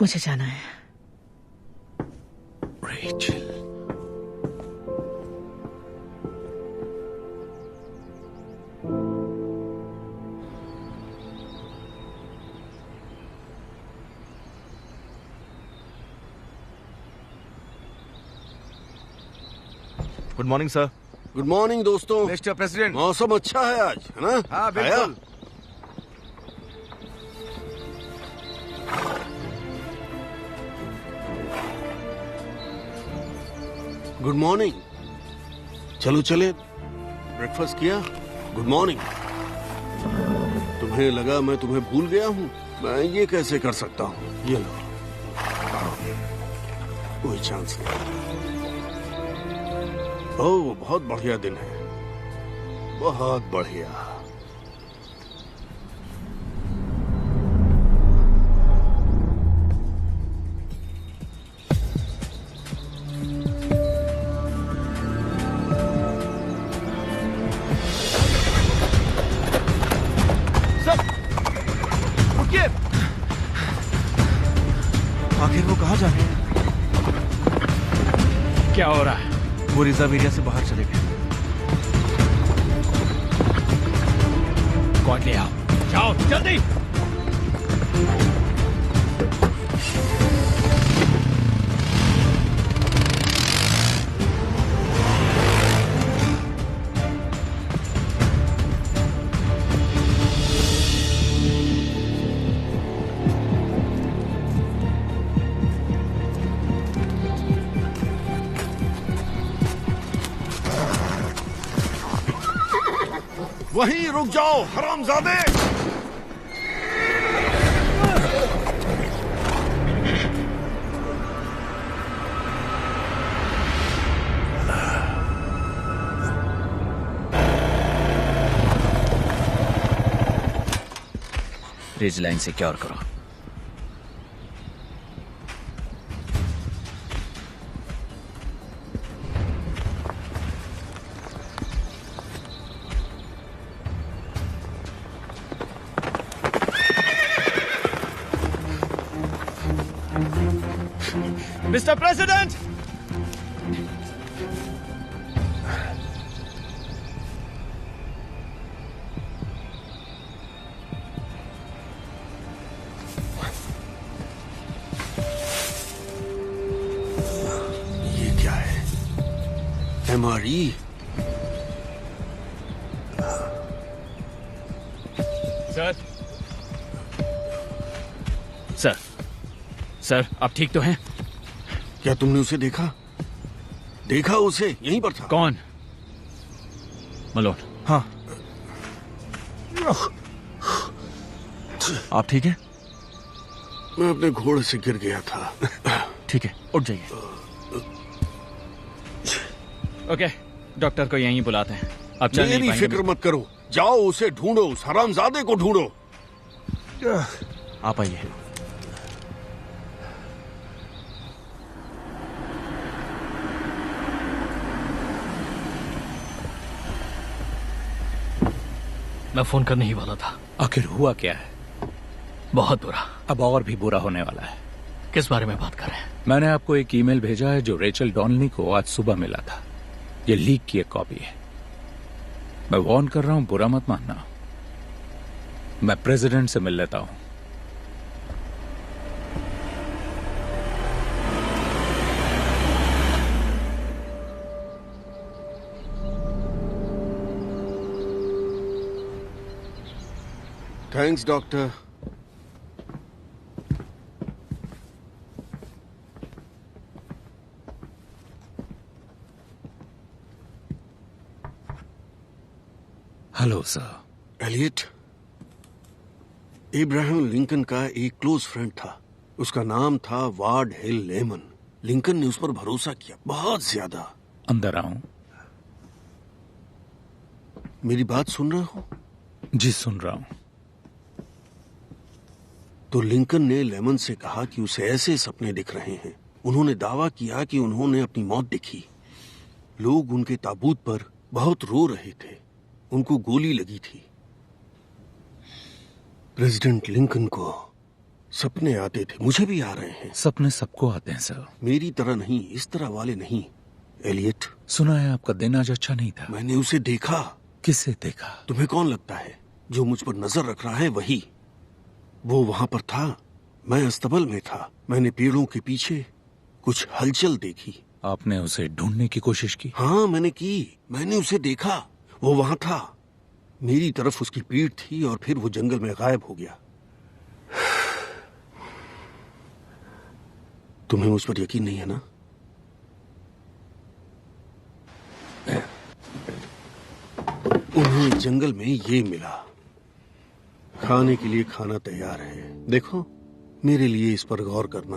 मुझे जाना है। Rachel, good morning sir. Good morning दोस्तों। Mister president. मौसम अच्छा है आज, है ना? हाँ बिल्कुल। Good morning. चलो चले, ब्रेकफास्ट किया? Good morning. तुम्हें लगा मैं तुम्हें भूल गया हूँ? मैं ये कैसे कर सकता हूँ? ये लो, कोई चांस नहीं। ओह, बहुत बढ़िया दिन है, बहुत बढ़िया। आखिर वो कहाँ जा रहे हैं? क्या हो रहा है? वो रिजर्व एरिया से बाहर चले गए। स्क्वाड ले आओ। जाओ जल्दी। वहीं रुक जाओ हरामजादे। रिज लाइन सिक्योर करो। मिस्टर प्रेसिडेंट, ये क्या है? MRE? सर आप ठीक तो हैं? क्या तुमने उसे देखा? देखा उसे? यहीं पर था। कौन? मलोन। हाँ। आप ठीक हैं? मैं अपने घोड़े से गिर गया था। ठीक है, उठ जाइए। ओके, डॉक्टर को यहीं बुलाते हैं। अब चल नहीं मेरी पाएंगे। फिक्र मत करो, जाओ उसे ढूंढो, उस हरामजादे को ढूंढो। आप आइए। मैं फोन करने ही वाला था। आखिर हुआ क्या है? बहुत बुरा। अब और भी बुरा होने वाला है। किस बारे में बात कर रहे हैं? मैंने आपको एक ईमेल भेजा है जो रेचल डॉनली को आज सुबह मिला था। ये लीक की एक कॉपी है। मैं वार्न कर रहा हूं, बुरा मत मानना। मैं प्रेसिडेंट से मिल लेता हूं। Thanks doctor. Hello sir. Elliot इब्राहिम लिंकन का एक क्लोज फ्रेंड था। उसका नाम था वार्ड हिल लेमन। लिंकन ने उस पर भरोसा किया, बहुत ज्यादा। अंदर आऊं? मेरी बात सुन रहे हो? जी सुन रहा हूं। तो लिंकन ने लेमन से कहा कि उसे ऐसे सपने दिख रहे हैं। उन्होंने दावा किया कि उन्होंने अपनी मौत देखी। लोग उनके ताबूत पर बहुत रो रहे थे। उनको गोली लगी थी। प्रेसिडेंट लिंकन को सपने आते थे, मुझे भी आ रहे हैं। सपने सबको आते हैं सर। मेरी तरह नहीं, इस तरह वाले नहीं। एलियट, सुना है आपका दिन आज अच्छा नहीं था। मैंने उसे देखा। किसे देखा? तुम्हें कौन लगता है? जो मुझ पर नजर रख रहा है वही। वो वहां पर था, मैं अस्तबल में था। मैंने पेड़ों के पीछे कुछ हलचल देखी। आपने उसे ढूंढने की कोशिश की? हाँ मैंने की। मैंने उसे देखा, वो वहां था। मेरी तरफ उसकी पीठ थी और फिर वो जंगल में गायब हो गया। तुम्हें मुझ पर यकीन नहीं है ना? उन्हें जंगल में ये मिला। खाने के लिए खाना तैयार है। देखो, मेरे लिए इस पर गौर करना।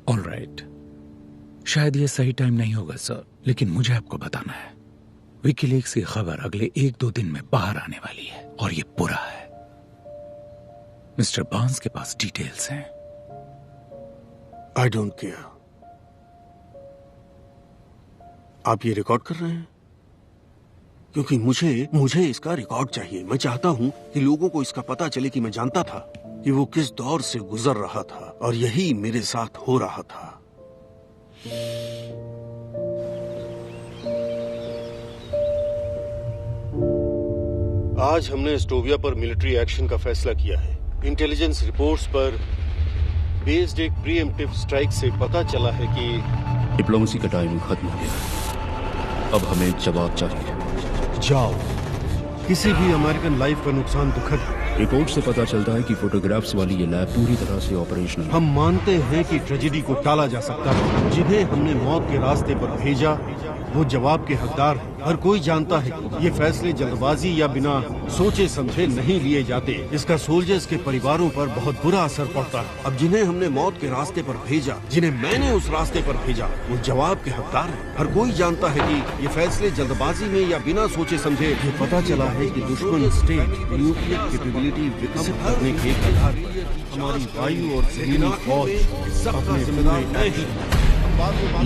ऑलराइट, शायद ये सही टाइम नहीं होगा सर, लेकिन मुझे आपको बताना है। विकीलीक्स की खबर अगले 1-2 दिन में बाहर आने वाली है और ये बुरा है। मिस्टर बार्न्स के पास डिटेल्स हैं। I don't care. आप ये रिकॉर्ड कर रहे हैं? क्योंकि मुझे इसका रिकॉर्ड चाहिए। मैं चाहता हूं कि लोगों को इसका पता चले कि मैं जानता था कि वो किस दौर से गुजर रहा था और यही मेरे साथ हो रहा था। आज हमने एस्टोविया पर मिलिट्री एक्शन का फैसला किया है। इंटेलिजेंस रिपोर्ट्स पर बेस्ड एक प्रीएम्प्टिव स्ट्राइक से पता चला है कि डिप्लोमेसी का टाइम खत्म हो गया। अब हमें जवाब चाहिए। जाओ, किसी भी अमेरिकन लाइफ का नुकसान दुखद है। रिपोर्ट से पता चलता है कि फोटोग्राफ्स वाली ये लैब पूरी तरह से ऑपरेशनल है। हम मानते हैं कि ट्रेजेडी को टाला जा सकता है। जिन्हें हमने मौत के रास्ते पर भेजा वो जवाब के हकदार हैं। हर कोई जानता है कि ये फैसले जल्दबाजी या बिना सोचे समझे नहीं लिए जाते। इसका सोल्जर्स के परिवारों पर बहुत बुरा असर पड़ता है। अब जिन्हें हमने मौत के रास्ते पर भेजा, जिन्हें मैंने उस रास्ते पर भेजा, वो जवाब के हकदार हैं। हर कोई जानता है कि ये फैसले जल्दबाजी में या बिना सोचे समझे। ये पता चला है कि दुश्मन स्टेट न्यूक्लियर कैपेबिलिटी विकसित करने के आधार पर हमारी वायु और जमीनी फौज अपने जिम्मेदार नहीं।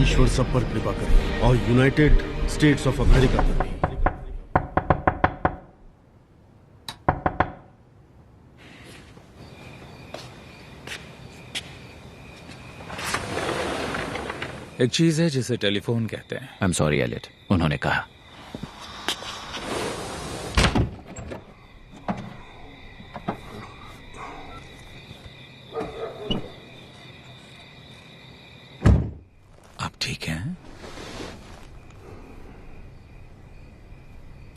ईश्वर सब पर कृपा करे और यूनाइटेड स्टेट्स ऑफ अमेरिका पर भी। एक चीज है जिसे टेलीफोन कहते हैं। आई एम सॉरी एलियट, उन्होंने कहा। आप ठीक हैं?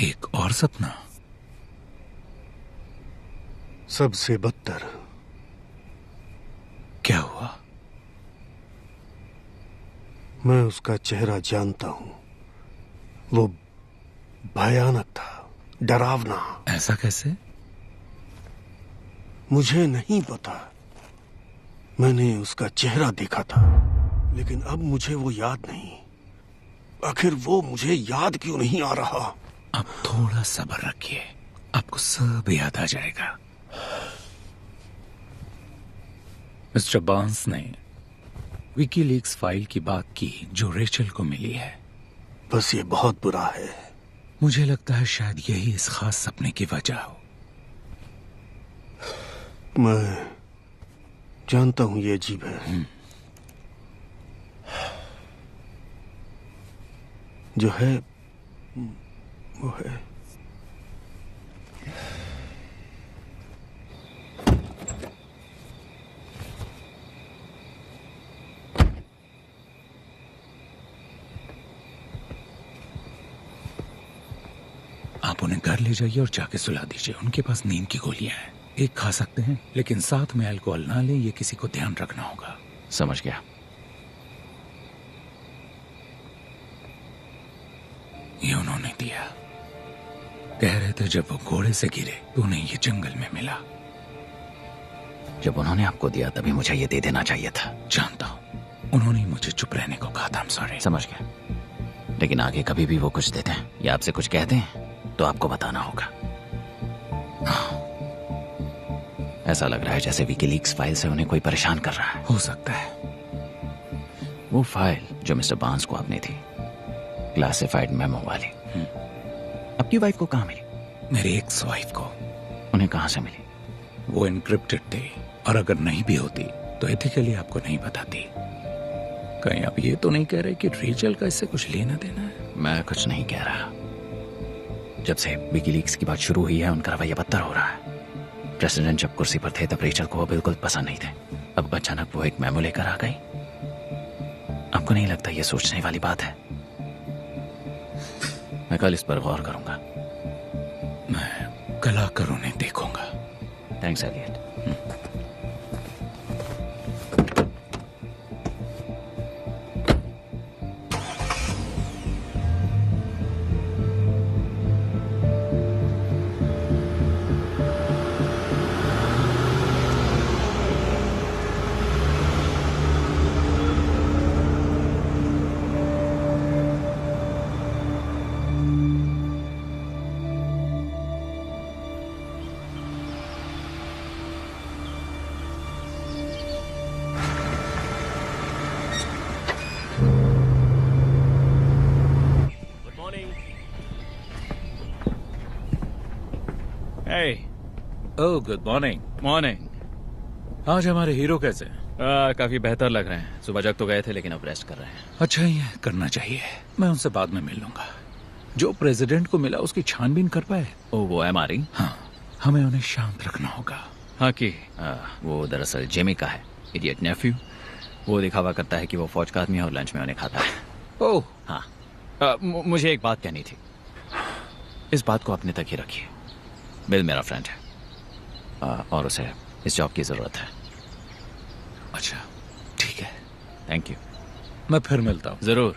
एक और सपना? सबसे बदतर। क्या हुआ? मैं उसका चेहरा जानता हूं। वो भयानक था, डरावना। ऐसा कैसे? मुझे नहीं पता। मैंने उसका चेहरा देखा था, लेकिन अब मुझे वो याद नहीं। आखिर वो मुझे याद क्यों नहीं आ रहा? अब थोड़ा सब्र रखिए, आपको सब याद आ जाएगा। मिस्टर बार्न्स ने विकीलीक्स फाइल की बात की जो रेचल को मिली है। बस ये बहुत बुरा है। मुझे लगता है शायद यही इस खास सपने की वजह हो। मैं जानता हूं ये अजीब है। जो है वो है। आप उन्हें घर ले जाइए और जाके सुला दीजिए। उनके पास नींद की गोलियां हैं, एक खा सकते हैं, लेकिन साथ में अल्कोहल ना लें। ये किसी को ध्यान रखना होगा। समझ गया। ये उन्होंने दिया। कह रहे थे जब वो घोड़े से गिरे तो उन्हें ये जंगल में मिला। जब उन्होंने आपको दिया तभी मुझे ये दे देना चाहिए था। जानता हूं, उन्होंने मुझे चुप रहने को कहा था। सॉरी। समझ गया, लेकिन आगे कभी भी वो कुछ देते हैं या आपसे कुछ कहते हैं तो आपको बताना होगा। ऐसा लग रहा है जैसे विकीलीक्स फाइल से उन्हें कोई परेशान कर रहा है। हो सकता है। वो फाइल जो मिस्टर बार्न्स को आपने थी, क्लासिफाइड मेमो वाली, आपकी वाइफ को कहाँ मिली? मेरी एक्स वाइफ को। उन्हें कहाँ से मिली? वो एनक्रिप्टेड थे, और अगर नहीं भी होती तो एथिकली आपको नहीं बताती। कहीं आप ये तो नहीं कह रहे कि रेचल का इससे कुछ लेना देना है? मैं कुछ नहीं कह रहा। जब से विकीलीक्स की बात शुरू हुई है उनका रवैया बदतर हो रहा है। प्रेसिडेंट जब कुर्सी पर थे तब रेचल को वो बिल्कुल पसंद नहीं थे। अब अचानक वो एक मेमो लेकर आ गई। आपको नहीं लगता ये सोचने वाली बात है? मैं कल इस पर गौर करूंगा। मैं कल आकर उन्हें देखूंगा। Thanks Elliot. Oh, good morning. Morning. आज हमारे हीरो कैसे? काफी बेहतर लग रहे हैं। सुबह जग तो गए थे लेकिन अब रेस्ट कर रहे हैं। अच्छा ही है, करना चाहिए। मैं उनसे बाद में मिल लूंगा। जो प्रेसिडेंट को मिला उसकी छानबीन कर पाए? ओ, वो MRE? हाँ, हमें उन्हें शांत रखना होगा। हाँ कि वो दरअसल जेमी का है, इडियट नेफ्यू। वो दिखावा करता है कि वो फौज का आदमी है और लंच में उन्हें खाता है। ओह हाँ, मुझे एक बात कहनी थी। इस बात को अपने तक ही रखिए। बिल मेरा फ्रेंड है और उसे इस जॉब की जरूरत है। अच्छा, ठीक है, थैंक यू। मैं फिर मिलता हूँ। जरूर।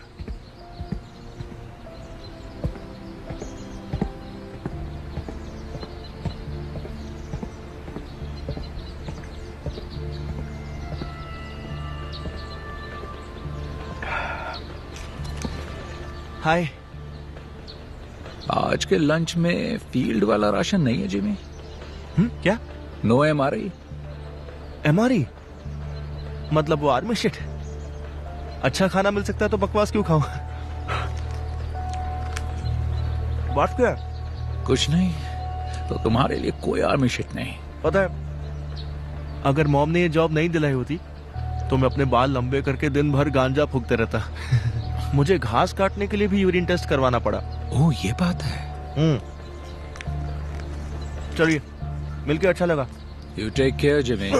हाय। आज के लंच में फील्ड वाला राशन नहीं है जिमी। क्या? No MRE। MRE मतलब वो आर्मी शिट। अच्छा खाना मिल सकता है तो बकवास क्यों खाऊं? बात क्या? कुछ नहीं, तो तुम्हारे लिए कोई आर्मी शिट नहीं। पता है, अगर मॉम ने ये जॉब नहीं दिलाई होती तो मैं अपने बाल लंबे करके दिन भर गांजा फूकते रहता। मुझे घास काटने के लिए भी यूरिन टेस्ट करवाना पड़ा। ओह, ये बात है। चलिए, मिलके अच्छा लगा। You take care Jimmy.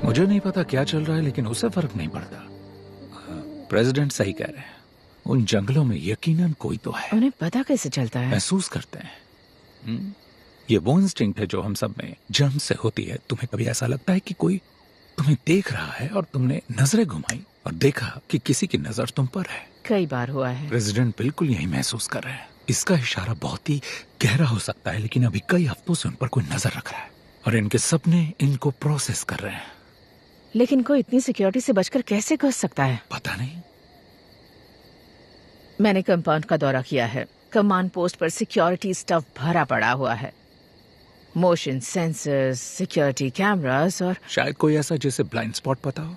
मुझे नहीं पता क्या चल रहा है, लेकिन उसे फर्क नहीं पड़ता। प्रेसिडेंट सही कह रहे हैं, उन जंगलों में यकीनन कोई तो है। उन्हें पता कैसे चलता है? महसूस करते हैं। ये वो इंस्टिंक्ट है जो हम सब में जन्म से होती है। तुम्हें कभी ऐसा लगता है कि कोई तुम्हें देख रहा है और तुमने नजरें घुमाई और देखा कि किसी की नजर तुम पर है? कई बार हुआ है। प्रेसिडेंट बिल्कुल यही महसूस कर रहे हैं। इसका इशारा बहुत ही गहरा हो सकता है, लेकिन अभी कई हफ्तों से उन पर कोई नजर रख रहा है और इनके सपने इनको प्रोसेस कर रहे हैं। लेकिन कोई इतनी सिक्योरिटी से बचकर कैसे घुस सकता है? पता नहीं। मैंने कंपाउंड का दौरा किया है। कमांड पोस्ट पर सिक्योरिटी स्टफ भरा पड़ा हुआ है। मोशन सेंसर्स, सिक्योरिटी कैमरास और शायद कोई ऐसा जिसे ब्लाइंड स्पॉट पता हो।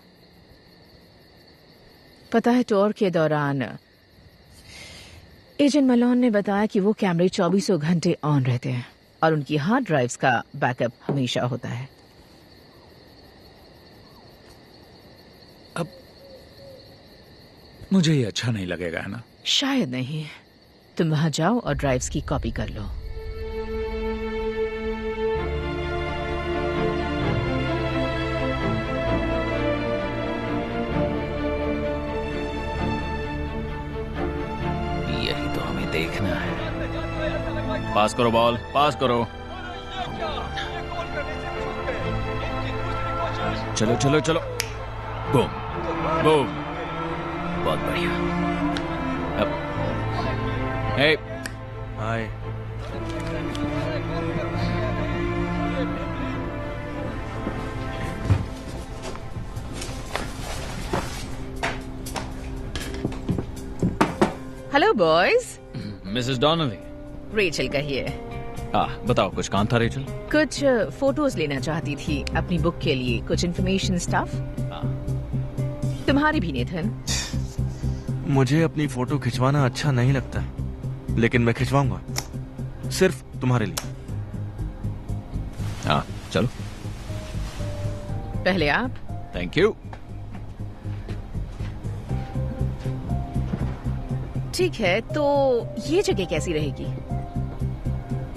पता है, टूर के दौरान एजेंट मलोन ने बताया कि वो कैमरे 24 घंटे ऑन रहते हैं और उनकी हार्ड ड्राइव्स का बैकअप हमेशा होता है। अब मुझे ये अच्छा नहीं लगेगा, है ना? शायद नहीं। तुम वहां जाओ और ड्राइव्स की कॉपी कर लो। यही तो हमें देखना है। पास करो बॉल, पास करो। चलो चलो चलो। Boom boom. बहुत बढ़िया। अब hey hi. Hello boys. Mrs Donnelly. Rachel कहिए। बताओ, कुछ काम था रेचल? कुछ फोटोज लेना चाहती थी अपनी बुक के लिए, कुछ इन्फॉर्मेशन स्टफ। तुम्हारी भी नेथन। मुझे अपनी फोटो खिंचवाना अच्छा नहीं लगता, लेकिन मैं खिंचवाऊंगा, सिर्फ तुम्हारे लिए। चलो। पहले आप। Thank you. ठीक है, तो ये जगह कैसी रहेगी?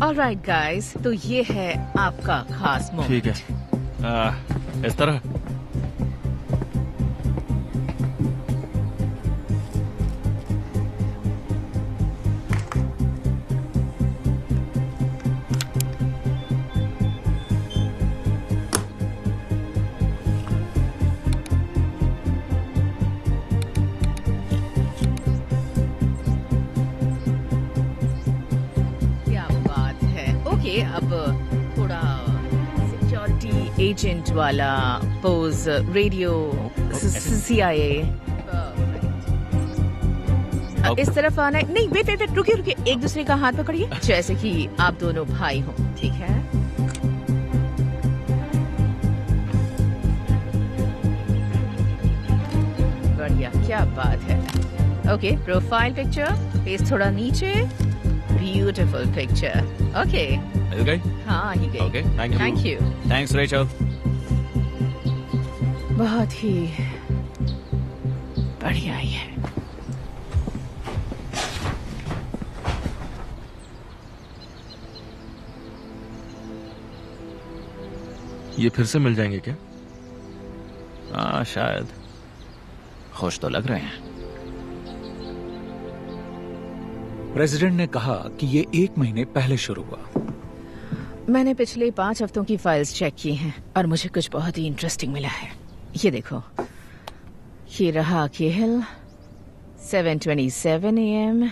ऑलराइट गाइस, तो ये है आपका खास मोमेंट। ठीक है। इस तरह। अब थोड़ा सिक्योरिटी एजेंट वाला पोज, रेडियो, CIA। इस तरफ आना है। नहीं, वेट वेट, रुकिए रुकिए, एक दूसरे का हाथ पकड़िए जैसे कि आप दोनों भाई हो। ठीक है? बढ़िया, क्या बात है। ओके, प्रोफाइल पिक्चर, फेस थोड़ा नीचे, ब्यूटीफुल पिक्चर। ओके, मिल गई? हाँ ही गई। Okay, thank you. Thanks Rachel. बहुत ही बढ़िया ही है। ये फिर से मिल जाएंगे क्या? हाँ शायद। खुश तो लग रहे हैं। प्रेसिडेंट ने कहा कि ये 1 महीने पहले शुरू हुआ। मैंने पिछले 5 हफ्तों की फाइल्स चेक की हैं और मुझे कुछ बहुत ही इंटरेस्टिंग मिला है। ये देखो, ये रहा केहिल, 7:27 AM,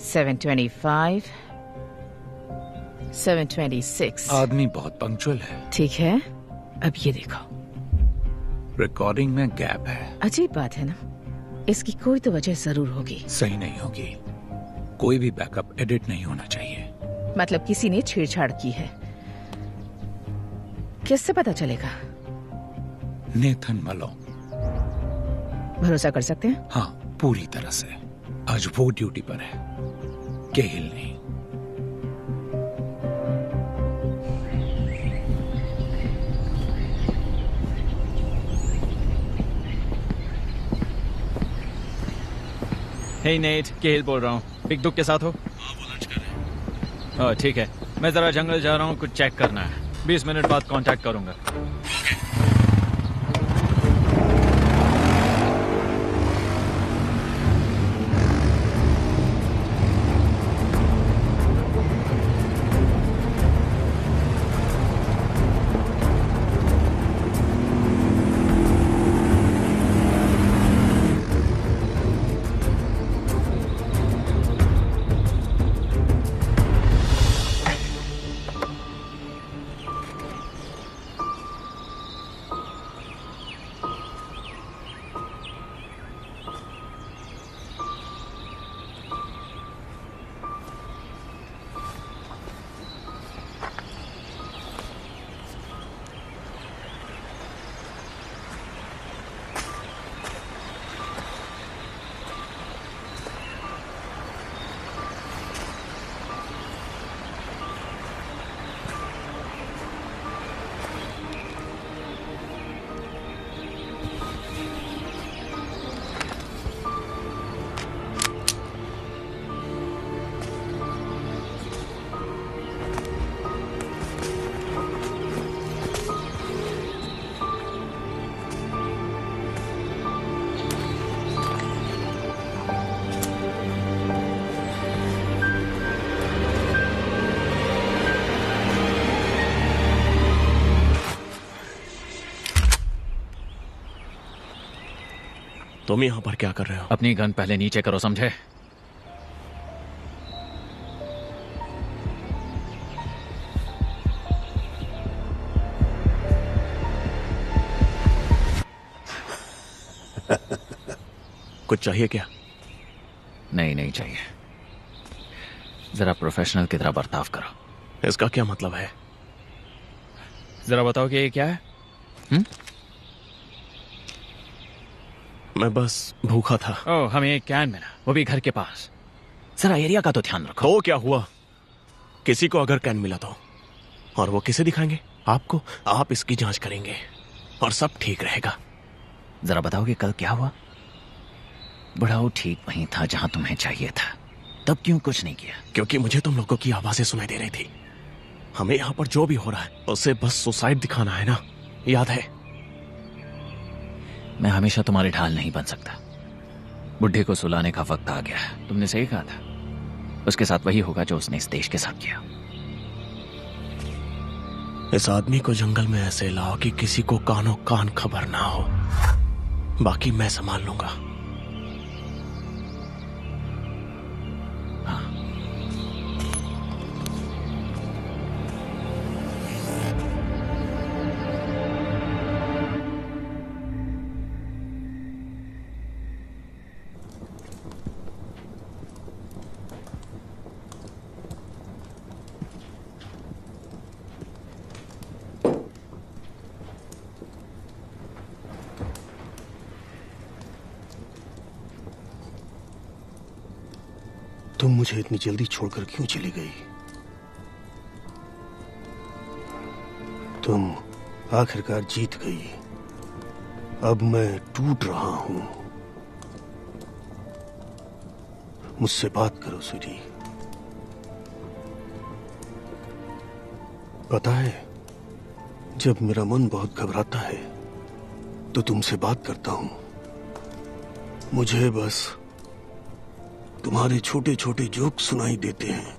7:25, 7:26। आदमी बहुत पंक्चुअल है। ठीक है, अब ये देखो, रिकॉर्डिंग में गैप है। अजीब बात है ना, इसकी कोई तो वजह जरूर होगी। सही नहीं होगी। कोई भी बैकअप एडिट नहीं होना चाहिए। मतलब किसी ने छेड़छाड़ की है। किससे पता चलेगा? नेथन मलो। भरोसा कर सकते हैं? हाँ, पूरी तरह से। आज वो ड्यूटी पर है, केहिल नहीं। हे नेट, केहिल बोल रहा हूँ। पिक दुख के साथ हो? हाँ, वो लंच कर रहे हैं। ठीक है, मैं जरा जंगल जा रहा हूँ, कुछ चेक करना है। 20 मिनट बाद कांटेक्ट करूंगा। तुम यहाँ पर क्या कर रहे हो? अपनी गन पहले नीचे करो, समझे? कुछ चाहिए क्या? नहीं चाहिए। जरा प्रोफेशनल की तरह बर्ताव करो। इसका क्या मतलब है? जरा बताओ कि ये क्या है? मैं बस भूखा था। ओह, हमें एक कैन मिला, वो भी घर के पास। जरा एरिया का तो ध्यान रखो। तो क्या हुआ? किसी को अगर कैन मिला तो, और वो किसे दिखाएंगे? आपको। आप इसकी जांच करेंगे और सब ठीक रहेगा। जरा बताओगे कल क्या हुआ? बुढ़ाऊ ठीक वहीं था जहां तुम्हें चाहिए था, तब क्यों कुछ नहीं किया? क्योंकि मुझे तुम लोगों की आवाजें सुनाई दे रही थी। हमें यहाँ पर जो भी हो रहा है उसे बस सुसाइड दिखाना है ना, याद है? मैं हमेशा तुम्हारी ढाल नहीं बन सकता। बुढ़े को सुलाने का वक्त आ गया है। तुमने सही कहा था। उसके साथ वही होगा जो उसने इस देश के साथ किया। इस आदमी को जंगल में ऐसे लाओ कि किसी को कानों कान खबर ना हो। बाकी मैं संभाल लूंगा। तुम मुझे इतनी जल्दी छोड़कर क्यों चली गई? तुम आखिरकार जीत गई। अब मैं टूट रहा हूं। मुझसे बात करो स्वीटी। पता है, जब मेरा मन बहुत घबराता है तो तुमसे बात करता हूं। मुझे बस तुम्हारे छोटे छोटे जोक सुनाई देते हैं।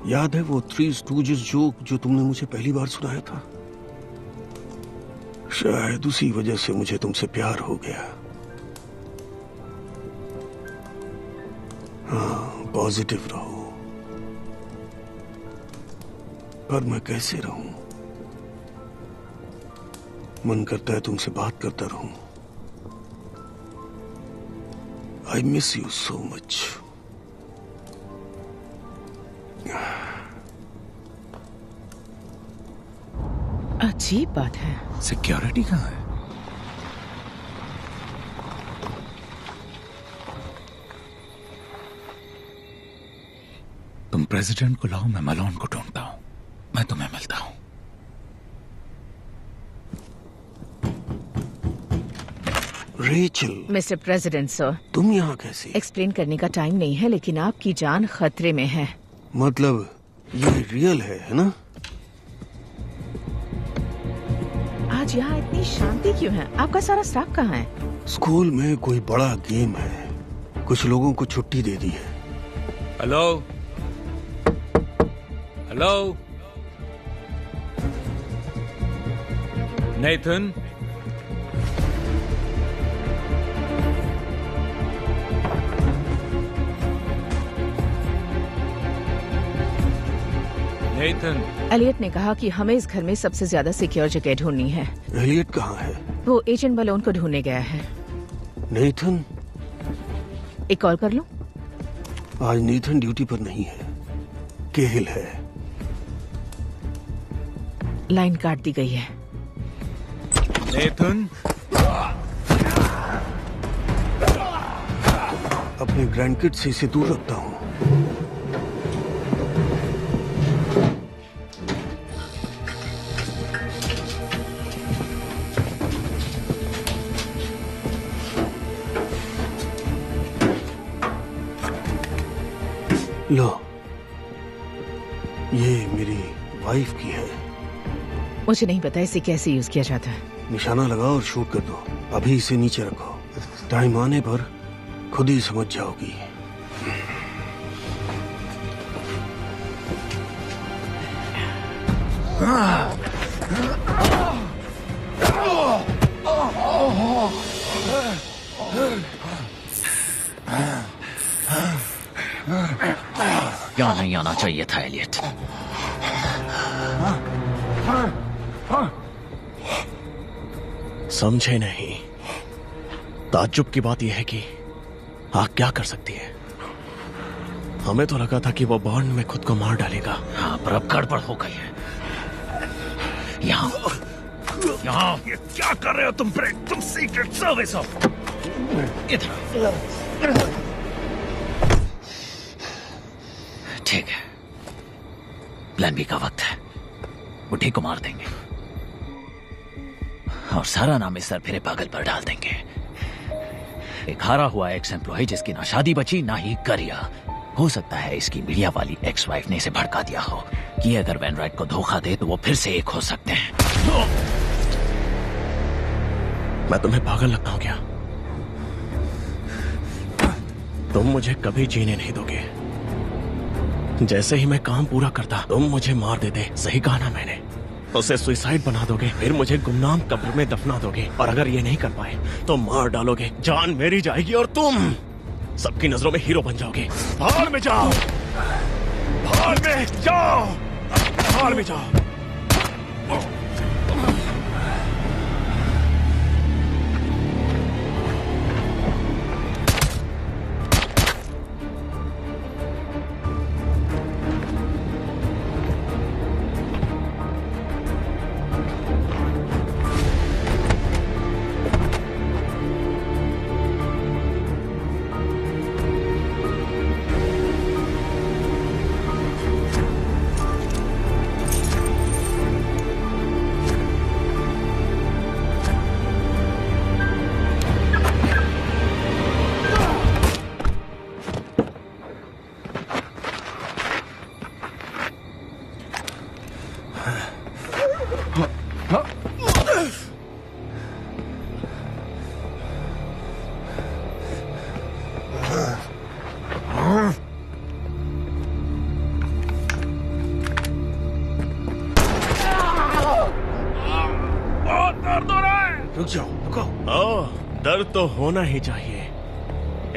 याद है वो थ्री स्टूजेस जोक जो तुमने मुझे पहली बार सुनाया था? शायद उसी वजह से मुझे तुमसे प्यार हो गया। हाँ, पॉजिटिव रहो। पर मैं कैसे रहूं? मन करता है तुमसे बात करता रहूं। I miss you so much. अजीब बात है। सिक्योरिटी कहाँ है? तुम प्रेसिडेंट को लाओ, मैं मलोन को ढूंढता हूं। मैं तुम्हें मिलता हूं। रेचल। मिस्टर प्रेसिडेंट सर, तुम यहाँ कैसे? एक्सप्लेन करने का टाइम नहीं है, लेकिन आपकी जान खतरे में है। मतलब ये रियल है ना? आज यहाँ इतनी शांति क्यों है? आपका सारा स्टाफ कहाँ है? स्कूल में कोई बड़ा गेम है, कुछ लोगों को छुट्टी दे दी है। Hello hello, Nathan. एलियट ने कहा कि हमें इस घर में सबसे ज्यादा सिक्योर जगह ढूंढनी है। एलियट कहाँ है? वो एजेंट मलोन को ढूंढने गया है। नेथन? एक कॉल कर लूं? आज नेथन ड्यूटी पर नहीं है, केहिल है। लाइन काट दी गई है। नेथन, अपने ग्रैंडकिड से इसे दूर रखता हूँ। लो, ये मेरी वाइफ की है। मुझे नहीं पता इसे कैसे यूज किया जाता है। निशाना लगाओ और शूट कर दो। अभी इसे नीचे रखो, टाइम आने पर खुद ही समझ जाओगी। यहाँ नहीं आना चाहिए था एलियट। समझे नहीं। ताज्जुब की बात यह है कि आग क्या कर सकती है। हमें तो लगा था कि वो बॉन्ड में खुद को मार डालेगा। हाँ, पर अब गड़बड़ हो गई है। यहाँ ये क्या कर रहे हो तुम? तुम सीक्रेट सर्विस हो। इधर। ठीक है, प्लान बी का वक्त है। बुढ़ी को मार देंगे और सारा नाम इस सरफिरे पागल पर डाल देंगे। एक हारा हुआ एक्स एम्प्लॉय जिसकी ना शादी बची ना ही करियर। हो सकता है इसकी मीडिया वाली एक्स वाइफ ने इसे भड़का दिया हो कि अगर वैनराइट को धोखा दे तो वो फिर से एक हो सकते हैं। मैं तुम्हें पागल लगता हूं क्या? तुम मुझे कभी जीने नहीं दोगे। जैसे ही मैं काम पूरा करता तुम मुझे मार देते। सही कहा ना मैंने? उसे सुसाइड बना दोगे, फिर मुझे गुमनाम कब्र में दफना दोगे, और अगर ये नहीं कर पाए तो मार डालोगे। जान मेरी जाएगी और तुम सबकी नजरों में हीरो बन जाओगे। भाड़ में जाओ, भाड़ में जाओ, भाड़ में जाओ। रुक जाओ, रुको। ओह, दर्द तो होना ही चाहिए।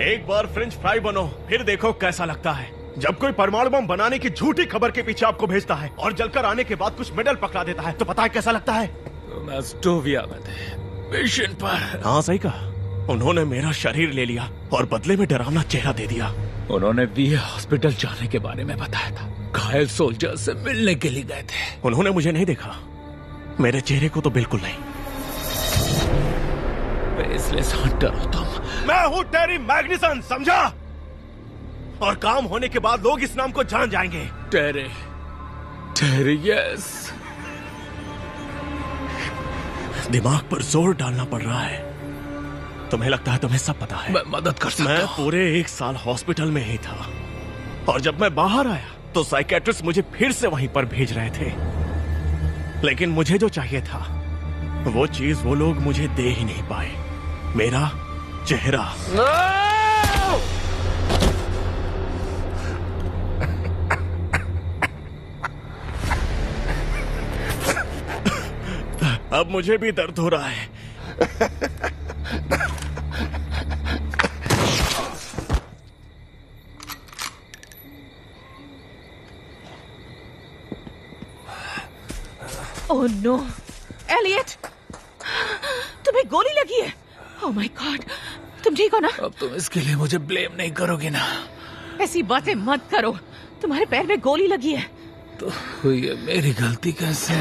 एक बार फ्रेंच फ्राई बनो, फिर देखो कैसा लगता है। जब कोई परमाणु बम बनाने की झूठी खबर के पीछे आपको भेजता है और जलकर आने के बाद कुछ मेडल पकड़ा देता है, तो पता है कैसा लगता है? तुम एस्टोविया में थे, मिशन पर। हाँ, सही कहा। उन्होंने मेरा शरीर ले लिया और बदले में डरावना चेहरा दे दिया। उन्होंने वीए हॉस्पिटल जाने के बारे में बताया था। घायल सोल्जर से मिलने के लिए गए थे। उन्होंने मुझे नहीं देखा, मेरे चेहरे को तो बिल्कुल नहीं। फेसलेस हंटर हो तुम। मैं हूँ टेरी मैग्निसन, समझा? और काम होने के बाद लोग इस नाम को जान जाएंगे। टेरी, टेरी, यस। दिमाग पर जोर डालना पड़ रहा है। तुम्हें लगता है तुम्हें सब पता है? मैं मदद कर सकता मैं हूँ। पूरे 1 साल हॉस्पिटल में ही था और जब मैं बाहर आया तो साइकेट्रिस्ट मुझे फिर से वहीं पर भेज रहे थे। लेकिन मुझे जो चाहिए था वो चीज वो लोग मुझे दे ही नहीं पाए, मेरा चेहरा। अब मुझे भी दर्द हो रहा है। ओह नो, एलियट, तुम्हें गोली लगी है। ओह माय गॉड, तुम ठीक हो ना? अब तुम इसके लिए मुझे ब्लेम नहीं करोगे ना? ऐसी बातें मत करो, तुम्हारे पैर में गोली लगी है। तो ये मेरी गलती कैसे?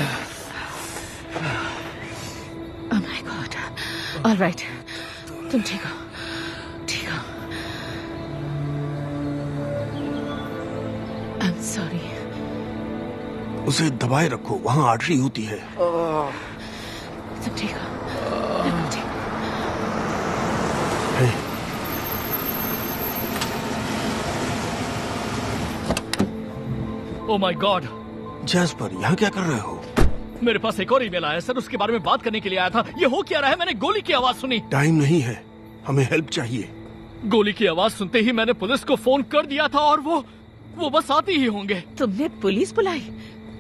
ओह माय गॉड, ऑलराइट, तुम ठीक हो, ठीक हो। I am sorry. उसे दबाए रखो, वहाँ आर्टरी होती है। तुम ठीक हो? बिल्कुल ठीक। Oh my God. जैस्पर, यहाँ क्या कर रहे हो? मेरे पास एक और ईमेल आया सर, उसके बारे में बात करने के लिए आया था। ये हो क्या रहा है? मैंने गोली की आवाज सुनी। टाइम नहीं है, हमें हेल्प चाहिए। गोली की आवाज सुनते ही मैंने पुलिस को फोन कर दिया था और वो बस आती ही होंगे। तुमने पुलिस बुलाई?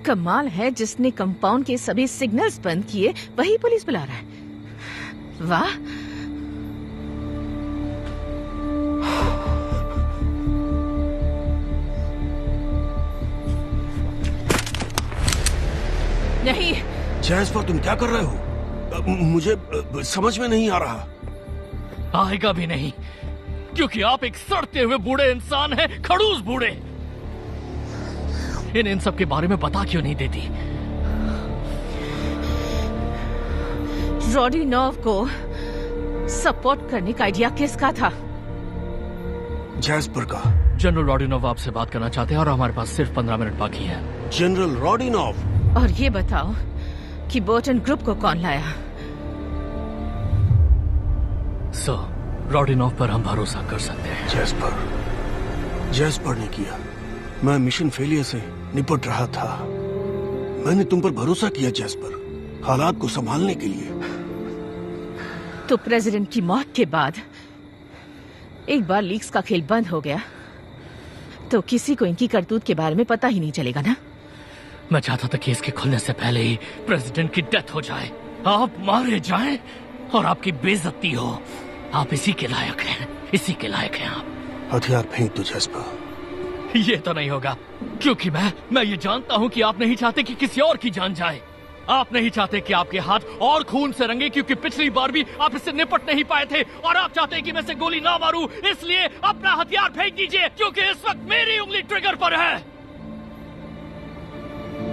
कमाल है, जिसने कंपाउंड के सभी सिग्नल्स बंद किए वही पुलिस बुला रहा है। वाह। नहीं। जैस्पर, तुम क्या कर रहे हो? मुझे समझ में नहीं आ रहा। आएगा भी नहीं, क्योंकि आप एक सड़ते हुए बूढ़े इंसान हैं, खड़ूस बूढ़े। इन सब के बारे में बता क्यों नहीं देती? रोडिनोव को सपोर्ट करने का आइडिया किसका था? जैस्पर का। जनरल रोडिनोव आपसे बात करना चाहते हैं और हमारे पास सिर्फ 15 मिनट बाकी है। जनरल रोडिनोव? और ये बताओ कि बोर्टन ग्रुप को कौन लाया? सर, रोडिनोव पर हम भरोसा कर सकते हैं। जैस्पर ने किया। मैं मिशन फेलियर से निपट रहा था। मैंने तुम पर भरोसा किया जैस्पर, हालात को संभालने के लिए। तो प्रेसिडेंट की मौत के बाद एक बार लीक्स का खेल बंद हो गया तो किसी को इनकी करतूत के बारे में पता ही नहीं चलेगा ना? मैं चाहता था कि इसके खुलने से पहले ही प्रेसिडेंट की डेथ हो जाए, आप मारे जाएं और आपकी बेइज्जती हो। आप इसी के लायक हैं, इसी के लायक हैं आप। हथियार फेंक दो जैस्पर। ये तो नहीं होगा, क्योंकि मैं ये जानता हूं कि आप नहीं चाहते कि किसी और की जान जाए। आप नहीं चाहते कि आपके हाथ और खून से रंगे, क्योंकि पिछली बार भी आप इससे निपट नहीं पाए थे। और आप चाहते हैं कि मैं से गोली ना मारूं, इसलिए अपना हथियार फेंक दीजिए, क्योंकि इस वक्त मेरी उंगली ट्रिगर पर है।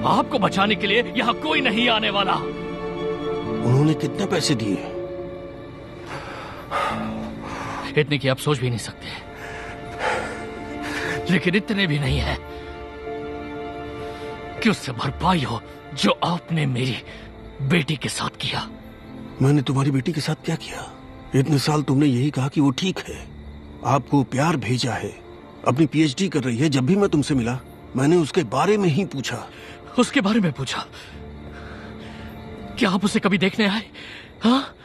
आपको बचाने के लिए यहाँ कोई नहीं आने वाला। उन्होंने कितने पैसे दिए? इतने की आप सोच भी नहीं सकते, लेकिन इतने भी नहीं है कि उससे भरपाई हो जो आपने मेरी बेटी के साथ किया। मैंने तुम्हारी बेटी के साथ क्या किया? इतने साल तुमने यही कहा कि वो ठीक है, आपको प्यार भेजा है, अपनी पीएचडी कर रही है। जब भी मैं तुमसे मिला मैंने उसके बारे में ही पूछा। उसके बारे में पूछा। क्या आप उसे कभी देखने आए? हाँ,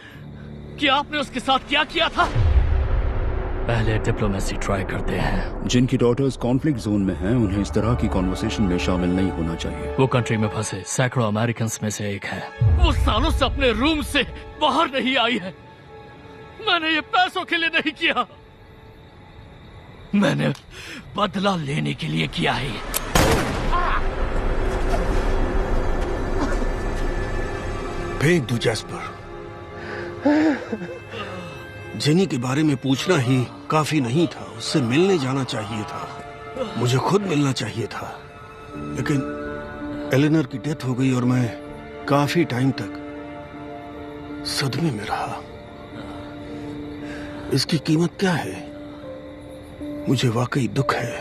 क्या आपने उसके साथ क्या किया था? पहले डिप्लोमेसी ट्राई करते हैं। जिनकी डॉटर्स कॉन्फ्लिक्ट जोन में हैं, उन्हें इस तरह की कॉन्वर्सेशन में शामिल नहीं होना चाहिए। वो कंट्री में फंसे सैकड़ों अमेरिकन में से एक है। वो सालों से अपने रूम से बाहर नहीं आई है। मैंने ये पैसों के लिए नहीं किया, मैंने बदला लेने के लिए किया है। फेंक दो जैस्पर। जेनी के बारे में पूछना ही काफी नहीं था, उससे मिलने जाना चाहिए था। मुझे खुद मिलना चाहिए था, लेकिन एलेनर की डेथ हो गई और मैं काफी टाइम तक सदमे में रहा। इसकी कीमत क्या है? मुझे वाकई दुख है।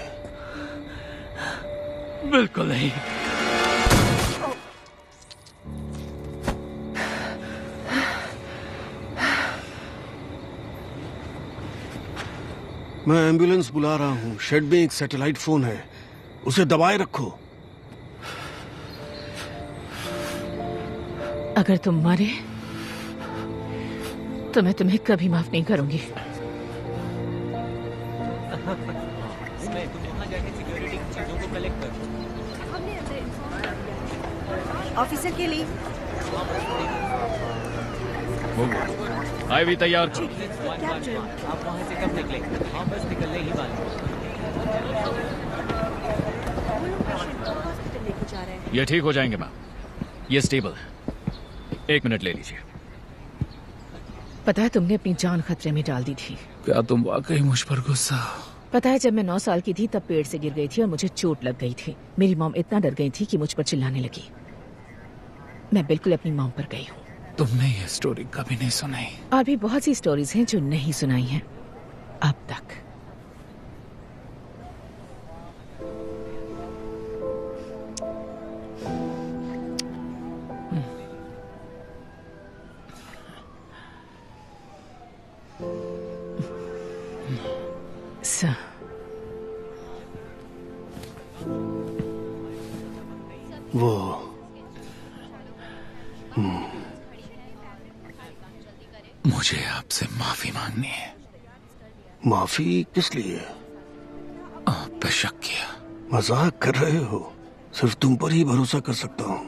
बिल्कुल नहीं। मैं एम्बुलेंस बुला रहा हूँ। शेड में एक सैटेलाइट फोन है, उसे दबाए रखो। अगर तुम मरे तो मैं तुम्हें कभी माफ नहीं करूंगी। ऑफिसर के लिए आईवी तैयार। आप वहाँ से कब निकले? हाँ, बस निकलने ही वाले। ये ठीक हो जाएंगे मैम। ये स्टेबल है। 1 मिनट ले लीजिए। पता है तुमने अपनी जान खतरे में डाल दी थी। क्या तुम वाकई मुझ पर गुस्सा? पता है जब मैं 9 साल की थी तब पेड़ से गिर गई थी और मुझे चोट लग गई थी। मेरी मॉम इतना डर गई थी कि मुझ पर चिल्लाने लगी। मैं बिल्कुल अपनी मॉम पर गई हूँ। तुमने ये स्टोरी कभी नहीं सुनाई। और भी बहुत सी स्टोरीज हैं जो नहीं सुनाई हैं अब तक। वो मुझे आपसे माफी मांगनी है। माफी किस लिए? आप पे शक किया। मजाक कर रहे हो? सिर्फ तुम पर ही भरोसा कर सकता हूँ।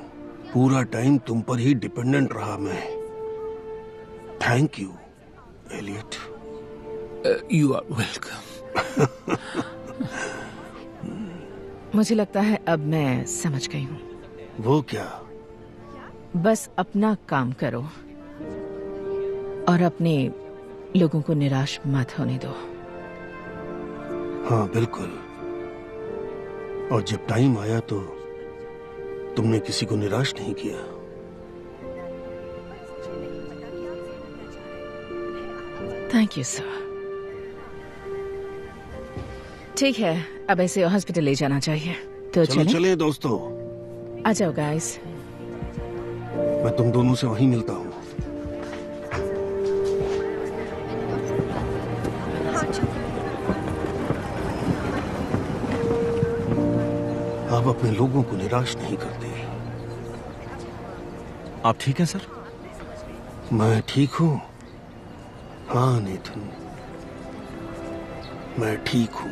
पूरा टाइम तुम पर ही डिपेंडेंट रहा मैं। Thank you Elliot. You are welcome. मुझे लगता है अब मैं समझ गई हूँ। वो क्या? बस अपना काम करो और अपने लोगों को निराश मत होने दो। हाँ बिल्कुल। और जब टाइम आया तो तुमने किसी को निराश नहीं किया। Thank you sir. ठीक है, अब ऐसे हॉस्पिटल ले जाना चाहिए। तो चलो चले दोस्तों। आ जाओ गाइस। मैं तुम दोनों से वहीं मिलता हूँ। आप अपने लोगों को निराश नहीं करते। आप ठीक हैं सर? मैं ठीक हूँ। हाँ नेथन, मैं ठीक हूँ।